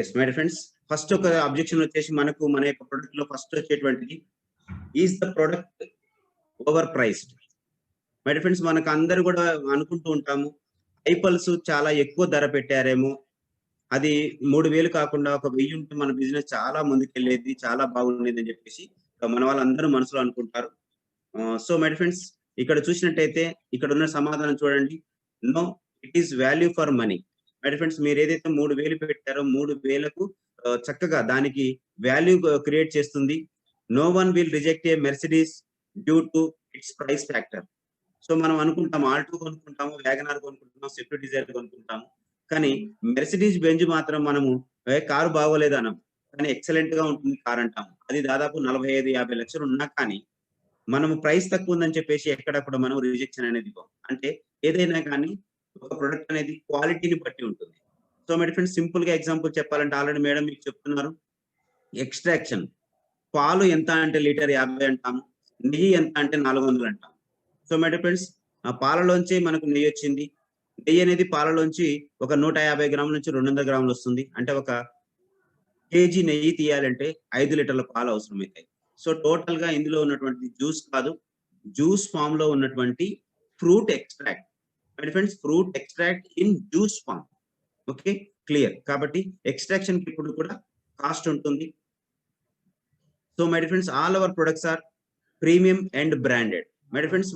Yes my friends, first ఒక objection వచ్చేసి మనకు మన యొక్క ప్రొడక్ట్ లో ఫస్ట్ వచ్చేటువంటిది is the product overpriced. My friends, మనకు అందరు కూడా అనుకుంటూ ఉంటాము ఐపల్స్ చాలా ఎక్కువ ధర పెట్టారేమో, అది 3000 కాకుండా ఒక 1000 ఉంటే మన బిజినెస్ చాలా ముందుకెళ్ళేది, చాలా బాగుండేది అని చెప్పేసి మన వాళ్ళందరూ మనసులో అనుకుంటారు. సో మై ఫ్రెండ్స్, ఇక్కడ చూసినట్టయితే ఇక్కడ ఉన్న సమాధానం చూడండి. No, it is value for money. My friends, మీరు ఏదైతే 3000 పెట్టారో 3000కు చక్కగా దానికి వాల్యూ క్రియేట్ చేస్తుంది. No one will reject a Mercedes due to its price factor. So మనం అనుకుంటాం ఆల్టో కొనుక్కుంటాము, వ్యాగనార్ కొనుక్కుంటాము, స్విఫ్ట్ డిజైర్ కొనుక్కుంటాము, కానీ మెర్సిడీస్ బెంజ్ మాత్రం మనము కారు బాగోలేదు అనం, కానీ ఎక్సలెంట్ గా ఉంటుంది కార్ అంటాము. అది దాదాపు 45-50 లక్షలు ఉన్నా కానీ మనము ప్రైస్ తక్కువ ఉందని చెప్పేసి ఎక్కడ కూడా మనం రిజెక్షన్ అనేది ఇవ్వం. అంటే ఏదైనా కానీ ఒక ప్రొడక్ట్ అనేది క్వాలిటీని బట్టి ఉంటుంది. సో మై ఫ్రెండ్స్, సింపుల్ గా ఎగ్జాంపుల్ చెప్పాలంటే ఆల్రెడీ మేడం మీకు చెప్తున్నారు, ఎక్స్ట్రాక్షన్ పాలు ఎంత అంటే లీటర్ 50 అంటాము, నెయ్యి ఎంత అంటే 400 అంటాము. సో మై ఫ్రెండ్స్, ఆ పాలలోంచి మనకు నెయ్యి వచ్చింది. నెయ్యి అనేది పాలలోంచి ఒక 150 గ్రాముల నుంచి 200 గ్రాములు వస్తుంది. అంటే ఒక కేజీ నెయ్యి తీయాలంటే 5 లీటర్ల పాలు అవసరమవుతాయి. సో టోటల్ గా ఇందులో ఉన్నటువంటి జ్యూస్ కాదు, జ్యూస్ ఫామ్ లో ఉన్నటువంటి fruit extract. My friends, fruit extract in juice form. Okay, clear. కాబట్టి ఎక్స్ట్రాక్షన్ కి ఇప్పుడు కూడా కాస్ట్ ఉంటుంది. So my friends, all our products are premium and branded. My friends,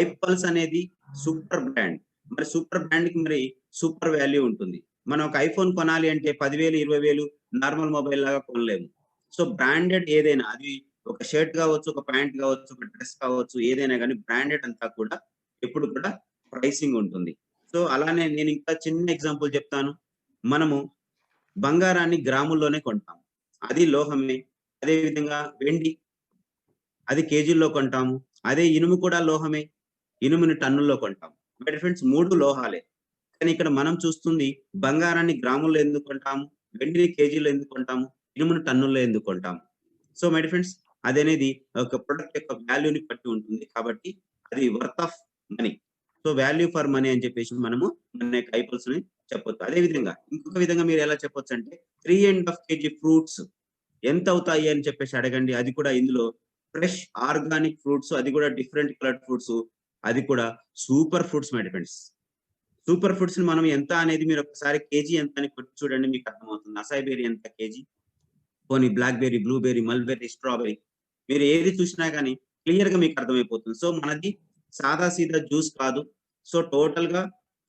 ఐపల్స్ అనేది సూపర్ బ్రాండ్. మరి సూపర్ బ్రాండ్ కి మరి సూపర్ వాల్యూ ఉంటుంది. మనం ఒక ఐఫోన్ కొనాలి అంటే 10,000 20,000 నార్మల్ మొబైల్ లాగా కొనలేము. సో బ్రాండెడ్ ఏదైనా, అది ఒక షర్ట్ కావచ్చు, ఒక ప్యాంట్ కావచ్చు, ఒక డ్రెస్ కావచ్చు, ఏదైనా కానీ బ్రాండెడ్ అంతా కూడా ఎప్పుడు కూడా ప్రైసింగ్ ఉంటుంది. సో అలానే నేను ఇంకా చిన్న ఎగ్జాంపుల్ చెప్తాను. మనము బంగారాన్ని గ్రాముల్లోనే కొంటాము, అది లోహమే. అదే విధంగా వెండి, అది కేజీల్లో కొంటాము. అదే ఇనుము కూడా లోహమే, ఇనుముని టన్నుల్లో కొంటాము. But friends, 3 లోహాలే. కానీ ఇక్కడ మనం చూస్తుంది బంగారాన్ని గ్రాముల్లో ఎందుకు కొంటాము, వెండిని కేజీలో ఎందుకు కొంటాము, ఇనుముని టన్నుల్లో ఎందుకు కొంటాము. సో మై ఫ్రెండ్స్, అదనేది ఒక ప్రొడక్ట్ యొక్క వాల్యూని బట్టి ఉంటుంది. కాబట్టి అది worth of money. So value for money అని చెప్పేసి మనము మన యొక్క ఐపల్స్ ని చెప్పొచ్చు. అదే విధంగా ఇంకొక విధంగా మీరు ఎలా చెప్పొచ్చు అంటే 3.5 kg ఫ్రూట్స్ ఎంత అవుతాయి అని చెప్పేసి అడగండి. అది కూడా ఇందులో ఫ్రెష్ ఆర్గానిక్ ఫ్రూట్స్, అది కూడా డిఫరెంట్ కలర్ ఫ్రూట్స్, అది కూడా super fruits my friends. Super fruits ని మనం ఎంత అనేది మీరు ఒకసారి కేజీ ఎంత అని కొట్టి చూడండి, మీకు అర్థమవుతుంది. అసాయి బేరీ ఎంత కేజీ, పోనీ black berry, blueberry, mulberry, strawberry, మీరు ఏది చూసినా కానీ క్లియర్ గా మీకు అర్థమైపోతుంది. సో మనది సాదా సీదా జ్యూస్ కాదు. సో టోటల్ గా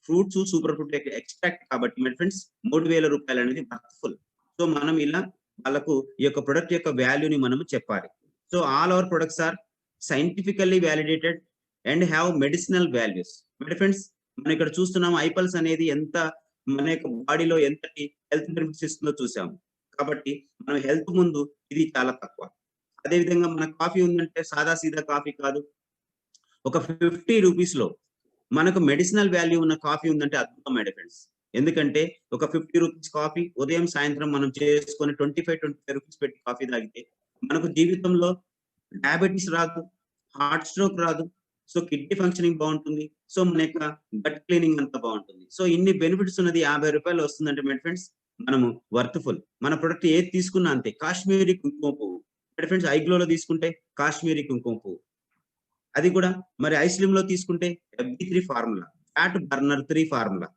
ఫ్రూట్స్, సూపర్ ఫ్రూట్ ఎక్స్ట్రాక్ట్ కాబట్టి మై ఫ్రెండ్స్ 3,000 రూపాయలు అనేది వర్త్ఫుల్. సో మనం ఇలా వాళ్ళకు ఈ యొక్క ప్రొడక్ట్ యొక్క వాల్యూని మనము చెప్పాలి. So all our products are scientifically validated and have medicinal values. My friends, మనం ఇక్కడ చూస్తున్నాం ఐపల్స్ అనేది ఎంత మన యొక్క బాడీలో ఎంతటి హెల్త్ బెనిఫిట్స్ ఇస్తుందో చూసాము. కాబట్టి మనం హెల్త్ ముందు ఇది చాలా తక్కువ. అదే విధంగా మన కాఫీ ఉందంటే సాదా సీదా కాఫీ కాదు, ఒక 50 రూపీస్ లో మనకు మెడిసినల్ వాల్యూ ఉన్న కాఫీ ఉందంటే అద్భుతం మై ఫ్రెండ్స్. ఎందుకంటే ఒక 50 రూపీస్ కాఫీ ఉదయం సాయంత్రం మనం చేసుకొని 25 రూపీస్ పెట్టి కాఫీ తాగితే మనకు జీవితంలో డయాబెటీస్ రాదు, హార్ట్ స్ట్రోక్ రాదు, సో కిడ్నీ ఫంక్షనింగ్ బాగుంటుంది, సో మన యొక్క గట్ క్లీనింగ్ అంతా బాగుంటుంది. సో ఇన్ని బెనిఫిట్స్ ఉన్నది 50 రూపాయలు వస్తుందంటే మై ఫ్రెండ్స్ మనము వర్త్ఫుల్. మన ప్రొడక్ట్ ఏది తీసుకున్నా అంతే. కాశ్మీరీ కుంకుమ పువ్వు మై ఫ్రెండ్స్, ఐగ్లోలో తీసుకుంటే కాశ్మీరీ కుంకుమ పువ్వు, అది కూడా మరి ఐస్లిమ్ లో తీసుకుంటే FB3 formula, fat burner 3 formula.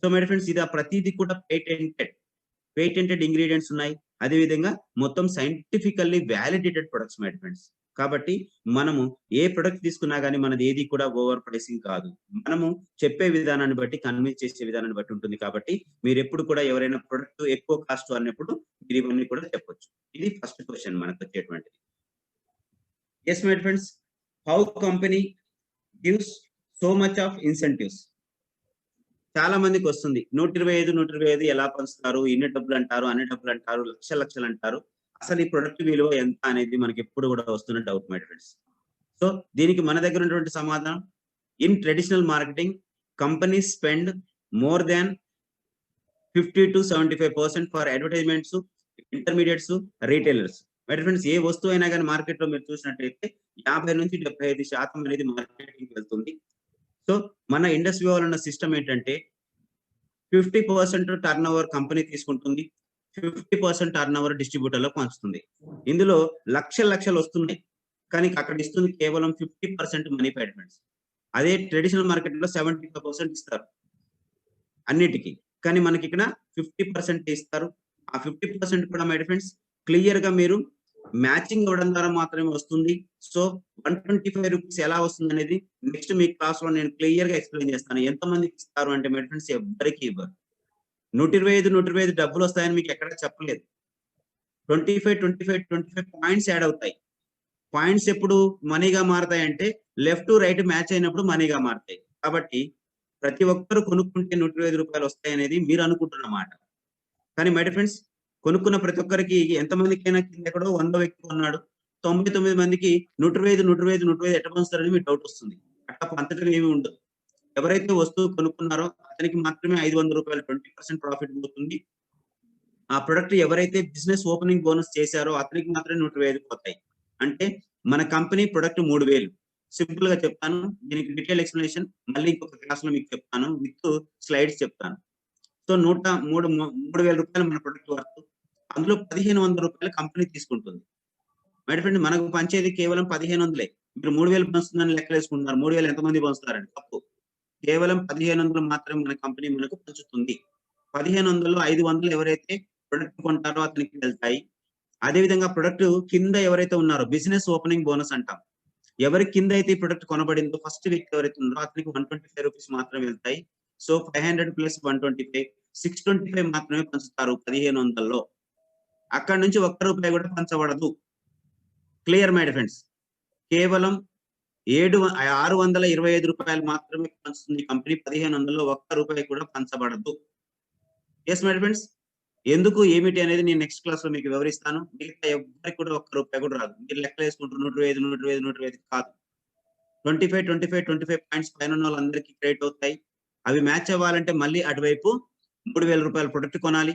So my friends, ఇది ప్రతిదీ కూడా పేటెంటెడ్ ఇంగ్రీడియంట్స్ ఉన్నాయి. అదే విధంగా మొత్తం scientifically validated products my friends. కాబట్టి మనము ఏ ప్రొడక్ట్ తీసుకున్నా కానీ మనది ఏది కూడా ఓవర్ ప్రైసింగ్ కాదు. మనము చెప్పే విధానాన్ని బట్టి, కన్విన్స్ చేసే విధానాన్ని బట్టి ఉంటుంది. కాబట్టి మీరు ఎప్పుడు కూడా ఎవరైనా ప్రొడక్ట్ ఎక్కువ కాస్ట్ అన్నప్పుడు మీరు ఇవన్నీ కూడా చెప్పొచ్చు. ఇది ఫస్ట్ క్వశ్చన్ మనకు వచ్చేటువంటిది. Yes my friends, how company gives so much of incentives. చాలా మందికి వస్తుంది 125 ఎలా పంచుతారు, ఇన్ని డబ్బులు అంటారు, అన్ని డబ్బులు అంటారు, లక్షలు అంటారు. అసలు ఈ ప్రొడక్ట్ విలువ ఎంత అనేది మనకి ఎప్పుడు కూడా వస్తున్న డౌట్ మై ఫ్రెండ్స్. సో దీనికి మన దగ్గర ఉన్నటువంటి సమాధానం, in traditional marketing companies spend more than 50 to 75% for advertisements, intermediates, retailers. My friends, ఏ వస్తువు అయినా కానీ మార్కెట్ లో మీరు చూసినట్టయితే 50 నుంచి 75% అనేది మార్కెటింగ్ వెళ్తుంది. సో మన ఇండస్ట్రీ వాళ్ళ సిస్టమ్ ఏంటంటే 50% టర్న్ ఓవర్ కంపెనీ తీసుకుంటుంది, 50% టర్న్ ఓవర్ డిస్ట్రిబ్యూటర్ లో పంచుతుంది. ఇందులో లక్షలు వస్తున్నాయి, కానీ అక్కడ ఇస్తుంది కేవలం 50% మనీ పేమెంట్స్. అదే ట్రెడిషనల్ మార్కెట్ లో 75% ఇస్తారు అన్నిటికీ, కానీ మనకి ఇక్కడ 50% ఇస్తారు. ఆ 50% కూడా మై ఫ్రెండ్స్ క్లియర్ గా మీరు మ్యాచింగ్ ఇవ్వడం ద్వారా మాత్రమే వస్తుంది. సో 125 రూపీస్ ఎలా వస్తుంది అనేది నెక్స్ట్ మీ క్లాస్ లో నేను క్లియర్ గా ఎక్స్ప్లెయిన్ చేస్తాను. ఎంత మందికి ఇస్తారు అంటే మై ఫ్రెండ్స్ ఎవ్వరికి ఇవ్వరు. 125 డబ్బులు వస్తాయని మీకు ఎక్కడ చెప్పలేదు. 25 పాయింట్స్ యాడ్ అవుతాయి. పాయింట్స్ ఎప్పుడు మనీగా మారతాయి అంటే లెఫ్ట్ టు రైట్ మ్యాచ్ అయినప్పుడు మనీగా మారతాయి. కాబట్టి ప్రతి ఒక్కరు కొనుక్కుంటే 125 రూపాయలు వస్తాయి అనేది మీరు అనుకుంటున్న మాట. కానీ మై ఫ్రెండ్స్ కొనుక్కున్న ప్రతి ఒక్కరికి ఎంతమందికైనా కింద ఎక్కడో 100 వ్యక్తి కొన్నాడు, 99 మందికి 125 ఎట్ట పంచుతారని మీకు డౌట్ వస్తుంది. అట్లా పంచడం ఏమి ఉండదు. ఎవరైతే వస్తువు కొనుక్కున్నారో అతనికి మాత్రమే 500 రూపాయలు 20% ప్రాఫిట్ పోతుంది. ఆ ప్రొడక్ట్ ఎవరైతే బిజినెస్ ఓపెనింగ్ బోనస్ చేశారో అతనికి మాత్రమే 125 పోతాయి. అంటే మన కంపెనీ ప్రొడక్ట్ 3000. సింపుల్ గా చెప్తాను, దీనికి డీటెయిల్ ఎక్స్ప్లెనేషన్ మళ్ళీ ఇంకొక క్లాస్ లో మీకు చెప్తాను, విత్ స్లైడ్స్ చెప్తాను. సో 3,000 రూపాయలు మన ప్రొడక్ట్ వర్త్, అందులో 1,500 రూపాయలు కంపెనీ తీసుకుంటుంది. మై ఫ్రెండ్ మనకు పంచేది కేవలం 1,500. మీరు 3,000 పంచుతుందని లెక్క వేసుకుంటున్నారు. 3,000 ఎంతమంది పంచుతారండి? తప్పు. కేవలం 1,500 మాత్రమే మన కంపెనీ మనకు పంచుతుంది. 1,500లో 500 ఎవరైతే ప్రొడక్ట్ కొంటారో అతనికి వెళ్తాయి. అదేవిధంగా ప్రొడక్ట్ కింద ఎవరైతే ఉన్నారో బిజినెస్ ఓపెనింగ్ బోనస్ అంటాం. ఎవరి కింద అయితే ఈ ప్రొడక్ట్ కొనబడిందో ఫస్ట్ వ్యక్తి ఎవరైతే ఉన్నారో అతనికి 125 రూపీస్ మాత్రమే వెళ్తాయి. సో 500 ప్లస్ 125 625 మాత్రమే పంచుతారు 1,500లో. అక్కడ నుంచి ఒక్క రూపాయి కూడా పంచబడదు. Clear my friends. కేవలం 625 రూపాయలు మాత్రమే పంచుతుంది కంపెనీ. 1,500లో ఒక్క రూపాయి కూడా పంచబడదు. Yes my friends. ఎందుకు ఏమిటి అనేది నేను నెక్స్ట్ క్లాస్ లో మీకు వివరిస్తాను. మిగతా ఎవ్వరికి కూడా ఒక్క రూపాయి కూడా రాదు. మీరు లెక్క వేసుకుంటారు 125 కాదు. 25 పాయింట్స్ పైన ఉన్న వాళ్ళందరికీ క్రెడిట్ అవుతాయి. అవి మ్యాచ్ అవ్వాలంటే మళ్ళీ అటువైపు 3,000 రూపాయల ప్రొడక్ట్ కొనాలి.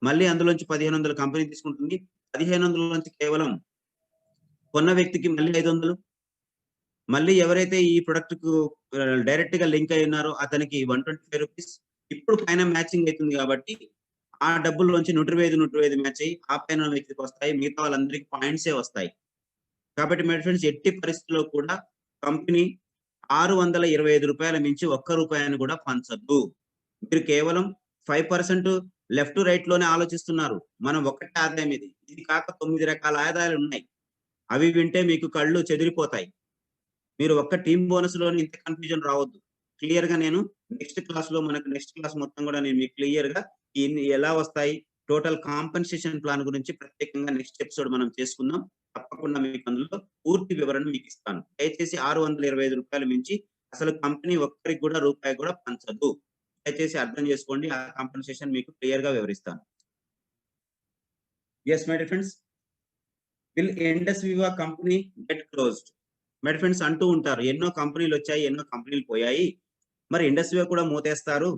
మళ్ళీ అందులోంచి 1,500 కంపెనీ తీసుకుంటుంది. 1,500 నుంచి కేవలం కొన్న వ్యక్తికి మళ్ళీ 500, మళ్ళీ ఎవరైతే ఈ ప్రొడక్ట్ కు డైరెక్ట్ గా లింక్ అయి ఉన్నారో అతనికి 125 రూపీస్. ఇప్పుడు పైన మ్యాచింగ్ అవుతుంది కాబట్టి ఆ డబ్బుల్లోంచి 125 మ్యాచ్ అయ్యి ఆ పైన వ్యక్తికి వస్తాయి. మిగతా వాళ్ళందరికీ పాయింట్సే వస్తాయి. కాబట్టి మై ఫ్రెండ్స్ ఎట్టి పరిస్థితుల్లో కూడా కంపెనీ 625 రూపాయల మించి ఒక్క రూపాయిని కూడా పంచదు. మీరు కేవలం 5% లెఫ్ట్ రైట్ లోనే ఆలోచిస్తున్నారు. మనం ఒకటే ఆదాయం ఇది. ఇది కాక 9 రకాల ఆదాయాలు ఉన్నాయి. అవి వింటే మీకు కళ్ళు చెదిరిపోతాయి. మీరు ఒక్క టీమ్ బోనస్ లోనే ఇంత కన్ఫ్యూజన్ రావద్దు. క్లియర్ గా నేను నెక్స్ట్ క్లాస్ లో నెక్స్ట్ క్లాస్ మొత్తం కూడా నేను మీకు క్లియర్ గా ఎలా వస్తాయి, టోటల్ కాంపెన్సేషన్ ప్లాన్ గురించి ప్రత్యేకంగా నెక్స్ట్ ఎపిసోడ్ మనం చేసుకుందాం. తప్పకుండా మీకు అందులో పూర్తి వివరణ మీకు ఇస్తాను. దయచేసి 625 రూపాయలు మించి అసలు కంపెనీ ఒక్కరికి కూడా రూపాయి కూడా పంచదు. దయచేసి అర్థం చేసుకోండి. ఆ కాంపెన్సేషన్ మీకు క్లియర్ గా వివరిస్తాను. Yes my friends. Will Indus Viva company get closed? My friends అంటూ ఉంటారు, ఎన్నో కంపెనీలు వచ్చాయి, ఎన్నో కంపెనీలు పోయాయి, మరి ఇండస్ట్రీ కూడా మూతేస్తారు.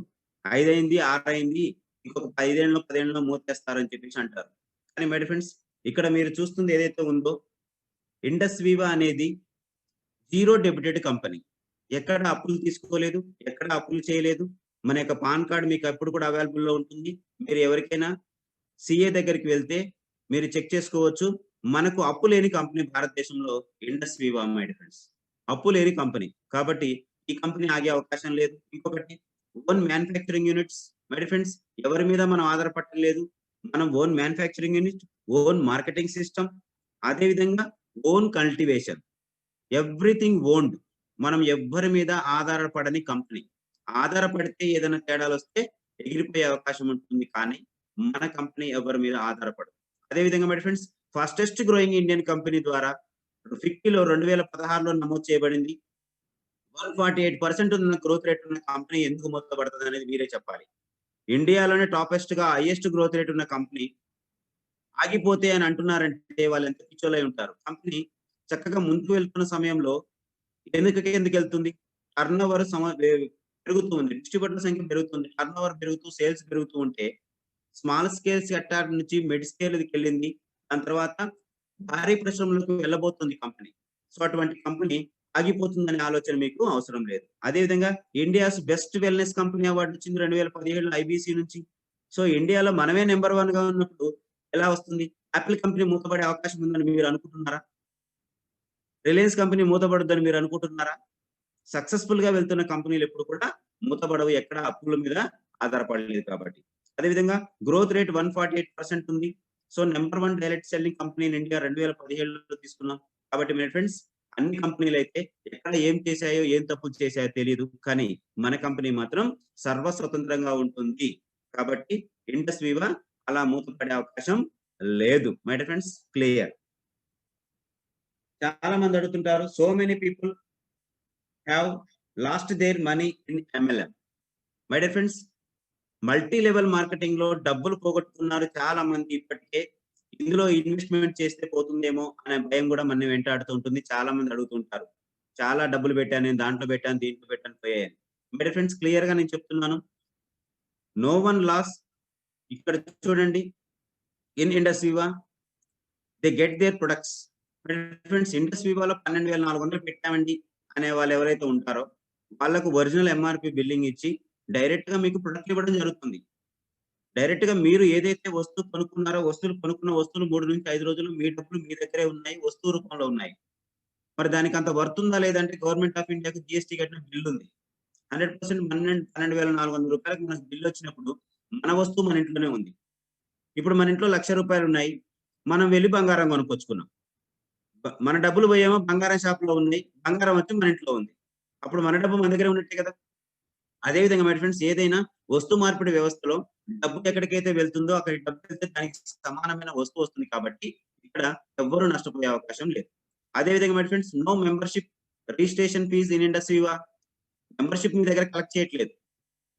5 అయింది, 6 అయింది, ఇంకొక 5 ఏళ్ళలో 10 ఏళ్ళలో మూతేస్తారు అని చెప్పేసి అంటారు. కానీ మై ఫ్రెండ్స్ ఇక్కడ మీరు చూస్తుంది ఏదైతే ఉందో ఇండస్ వివా అనేది జీరో డెబిటెడ్ కంపెనీ. ఎక్కడ అప్పులు తీసుకోలేదు, ఎక్కడ అప్పులు చేయలేదు. మన యొక్క పాన్ కార్డ్ మీకు ఎప్పుడు కూడా అవైలబుల్ లో ఉంటుంది. మీరు ఎవరికైనా సిఏ దగ్గరికి వెళ్తే మీరు చెక్ చేసుకోవచ్చు. మనకు అప్పు లేని కంపెనీ భారతదేశంలో ఇండస్ వివా మై ఫ్రెండ్స్. అప్పు లేని కంపెనీ కాబట్టి ఈ కంపెనీ ఆగే అవకాశం లేదు. ఇంకొకటి own manufacturing units my friends. ఎవరి మీద మనం ఆధారపడలేదు. మనం own manufacturing unit, own marketing system, అదే విధంగా ఓన్ కల్టివేషన్, ఎవ్రీథింగ్ ఓన్డ్. మనం ఎవ్వరి మీద ఆధారపడని కంపెనీ. ఆధారపడితే ఏదైనా తేడాలు వస్తే ఎగిరిపోయే అవకాశం ఉంటుంది, కానీ మన కంపెనీ ఎవరి మీద ఆధారపడదు. అదేవిధంగా my friends fastest growing Indian company ద్వారా ఫిఫ్టీలో 2016లో నమోదు చేయబడింది. 148% ఉన్న గ్రోత్ రేట్ ఉన్న కంపెనీ ఎందుకు మూతపడుతుంది అనేది మీరే చెప్పాలి. ఇండియాలోనే టాపెస్ట్ గా హైయెస్ట్ గ్రోత్ రేట్ ఉన్న కంపెనీ ఆగిపోతే అని అంటున్నారంటే వాళ్ళు ఎంత పిచ్చోలై ఉంటారు. కంపెనీ చక్కగా ముందుకు వెళ్తున్న సమయంలో ఎందుకు వెళ్తుంది? టర్న్ ఓవర్ పెరుగుతూ ఉంది, డిస్ట్రిబ్యూటర్ సంఖ్య పెరుగుతుంది, టర్న్ ఓవర్ పెరుగుతూ సేల్స్ పెరుగుతూ ఉంటే స్మాల్ స్కేల్ సెక్టార్ నుంచి మిడ్ స్కేల్ వెళ్ళింది. దాని తర్వాత భారీ పరిశ్రమలకు వెళ్ళబోతుంది కంపెనీ. సో అటువంటి కంపెనీ ఆగిపోతుందనే ఆలోచన మీకు అవసరం లేదు. అదేవిధంగా India's best wellness company award వచ్చింది 2017 ఐబీసీ నుంచి. సో ఇండియాలో మనమే నెంబర్ 1 గా ఉన్నప్పుడు ఎలా వస్తుంది? యాపిల్ కంపెనీ మూతపడే అవకాశం ఉందని మీరు అనుకుంటున్నారా? రిలయన్స్ కంపెనీ మూతపడొద్దని మీరు అనుకుంటున్నారా? సక్సెస్‌ఫుల్ గా వెళ్తున్న కంపెనీలు ఎప్పుడు కూడా మూతపడవు. ఎక్కడ అప్పుల మీద ఆధారపడలేదు కాబట్టి. అదేవిధంగా గ్రోత్ రేట్ 148% ఉంది. So number 1 direct selling company in India 2017లో తీసుకున్నాం. కాబట్టి మై ఫ్రెండ్స్ అన్ని కంపెనీలైతే ఎక్కడ ఏం చేశాయో, ఏం తప్పులు చేశాయో తెలీదు. కానీ మన కంపెనీ మాత్రం సర్వ స్వతంత్రంగా ఉంటుంది. కాబట్టి ఇండస్ వివా అలా మూతపడే అవకాశం లేదు. My dear friends clear. చాలా మంది అడుగుతుంటారు. So many people have lost their money in MLM. My dear friends multi level marketing లో డబ్బులు పోగొట్టుకున్నారు చాలా మంది ఇప్పటికే. ఇందులో ఇన్వెస్ట్మెంట్ చేస్తే పోతుందేమో అనే భయం కూడా మన వెంటాడుతూ ఉంటుంది. చాలా మంది అడుగుతుంటారు. చాలా డబ్బులు పెట్టాను, నేను దాంట్లో పెట్టాను, దీంట్లో పెట్టాను, పోయాయని. మై డియర్ ఫ్రెండ్స్ క్లియర్ గా నేను చెప్తున్నాను. No one loss. ఇక్కడ చూడండి, in Indus Viva they get their products. Friends Indus వివాలో 12,400 పెట్టామండి అనే వాళ్ళు ఎవరైతే ఉంటారో వాళ్ళకు ఒరిజినల్ ఎంఆర్పి బిల్లింగ్ ఇచ్చి డైరెక్ట్ గా మీకు ప్రొడక్ట్ ఇవ్వడం జరుగుతుంది. డైరెక్ట్ గా మీరు ఏదైతే వస్తువు కొనుక్కున్నారో కొనుక్కున్న వస్తువులు 3-5 రోజులు మీ డబ్బులు మీ దగ్గరే ఉన్నాయి, వస్తువు రూపంలో ఉన్నాయి. మరి దానికి అంత వర్త్ ఉందా లేదంటే గవర్నమెంట్ ఆఫ్ ఇండియాకి జిఎస్టీ కట్టిన బిల్ ఉంది. 100% 12,400 రూపాయలకు మనకు బిల్ వచ్చినప్పుడు మన వస్తువు మన ఇంట్లోనే ఉంది. ఇప్పుడు మన ఇంట్లో ₹1,00,000 ఉన్నాయి. మనం వెళ్లి బంగారం కొనుక్కొచ్చుకున్నాం. మన డబ్బులు పోయేమో బంగారం షాప్ లో ఉన్నాయి, బంగారం వచ్చి మన ఇంట్లో ఉంది. అప్పుడు మన డబ్బు మన దగ్గరే ఉన్నట్టే కదా. అదే విధంగా మై ఫ్రెండ్స్ ఏదైనా వస్తు మార్పిడి వ్యవస్థలో డబ్బు ఎక్కడికైతే వెళ్తుందో అక్కడికి డబ్బు వెళ్తే దానికి సమానమైన వస్తువు వస్తుంది కాబట్టి ఇక్కడ ఎవ్వరూ నష్టపోయే అవకాశం లేదు. అదే విధంగా my friends no membership registration fee in Indus Viva. Membership మీ దగ్గర కలెక్ట్ చేయట్లేదు.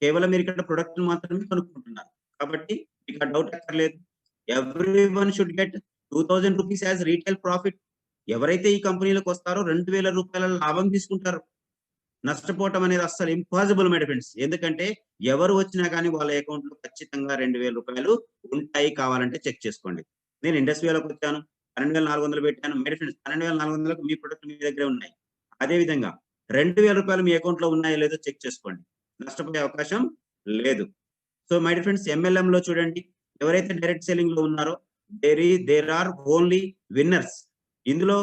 కేవలం మీరు ఇక్కడ ప్రొడక్ట్ మాత్రమే కొనుక్కుంటున్నారు. కాబట్టి ఇక డౌట్ అక్కర్లేదు. Everyone should get 2,000 rupees as retail profit. ఎవరైతే ఈ కంపెనీలకు వస్తారో 2,000 రూపాయల లాభం తీసుకుంటారు. నష్టపోవటం అనేది అస్సలు ఇంపాసిబుల్ మై ఫ్రెండ్స్. ఎందుకంటే ఎవరు వచ్చినా కానీ వాళ్ళ అకౌంట్ లో ఖచ్చితంగా 2,000 రూపాయలు ఉంటాయి. కావాలంటే చెక్ చేసుకోండి. నేను ఇండస్ట్రీలోకి వచ్చాను, 12,400 పెట్టాను. మై ఫ్రెండ్స్ 12,400కు మీ ప్రొడక్ట్ మీ దగ్గరే ఉన్నాయి. అదే విధంగా 2,000 రూపాయలు మీ అకౌంట్ లో ఉన్నాయో లేదో చెక్ చేసుకోండి. నష్టపోయే అవకాశం లేదు. సో మై ఫ్రెండ్స్ ఎంఎల్ఎం లో చూడండి, ఎవరైతే డైరెక్ట్ సెల్లింగ్ లో ఉన్నారో దేర్ ఆర్ ఓన్లీ విన్నర్స్. ఇందులో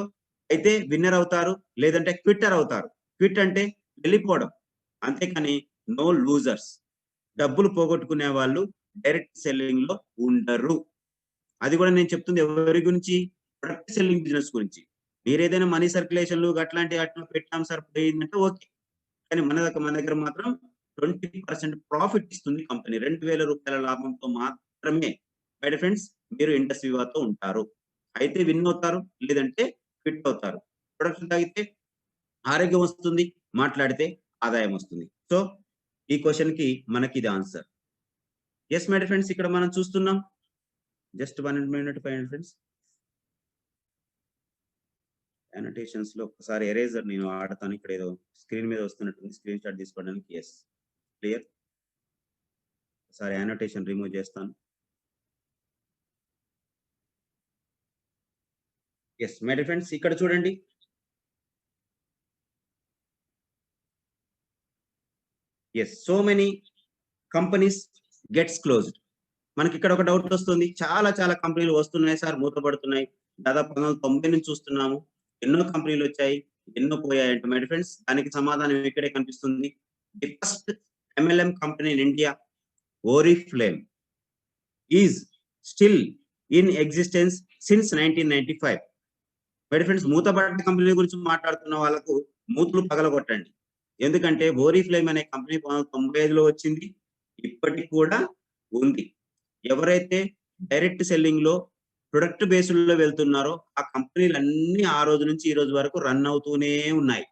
అయితే విన్నర్ అవుతారు, లేదంటే క్విట్టర్ అవుతారు. క్విట్ అంటే వెళ్ళిపోవడం, అంతేకాని నో లూజర్స్. డబ్బులు పోగొట్టుకునే వాళ్ళు డైరెక్ట్ సెల్లింగ్ లో ఉండరు. అది కూడా నేను చెప్తుంది ఎవరి గురించి? ప్రొడక్ట్ సెల్లింగ్ బిజినెస్ గురించి. మీరు ఏదైనా మనీ సర్క్యులేషన్లు అట్లాంటి అట్లా పెట్టాం సార్ పోయిందంటే ఓకే. కానీ మన దగ్గర మాత్రం 20% ప్రాఫిట్ ఇస్తుంది కంపెనీ. 2,000 రూపాయల లాభంతో మాత్రమే మై ఫ్రెండ్స్ మీరు ఇండస్ వివాతో ఉంటారు. అయితే విన్ అవుతారు, లేదంటే క్విట్ అవుతారు. ప్రొడక్ట్ తాగితే ఆరోగ్యం వస్తుంది, మాట్లాడితే ఆదాయం వస్తుంది. సో ఈ క్వశ్చన్ కి మనకి ఇది ఆన్సర్. ఎస్ మై ఫ్రెండ్స్ ఇక్కడ మనం చూస్తున్నాం. Just 1 minute friends. అనోటేషన్స్ లో ఒకసారి ఎరేజర్ నేను ఆడతాను. ఇక్కడ ఏదో స్క్రీన్ మీద వస్తున్నట్టుంది, స్క్రీన్ షాట్ తీసుకోవడానికి. Yes clear. ఒకసారి అనోటేషన్ రిమూవ్ చేస్తాను. ఎస్ మై ఫ్రెండ్స్ ఇక్కడ చూడండి, yes so many companies gets closed. మనకి ఇక్కడ ఒక డౌట్ వస్తుంది, చాలా కంపెనీలు వస్తున్నాయి సార్, మూతపడుతున్నాయి. దాదాపు 1990 నుంచి చూస్తున్నాము. ఎన్నో కంపెనీలు వచ్చాయి, ఎన్నో పోయాయంట. మై ఫ్రెండ్స్ దానికి సమాధానం ఇక్కడే కనిపిస్తుంది. The first MLM company in India, Oriflame, is still in existence since 1995. My friends మూతపడ్డ కంపెనీ గురించి మాట్లాడుతున్న వాళ్ళకు మూతులు పగలగొట్టండి. ఎందుకంటే ఓరిఫ్లేమ్ అనే కంపెనీ 1995లో వచ్చింది, ఇప్పటికి కూడా ఉంది. ఎవరైతే డైరెక్ట్ సెల్లింగ్ లో ప్రొడక్ట్ బేస్డ్ లో వెళ్తున్నారో ఆ కంపెనీలు అన్ని ఆ రోజు నుంచి ఈ రోజు వరకు రన్ అవుతూనే ఉన్నాయి.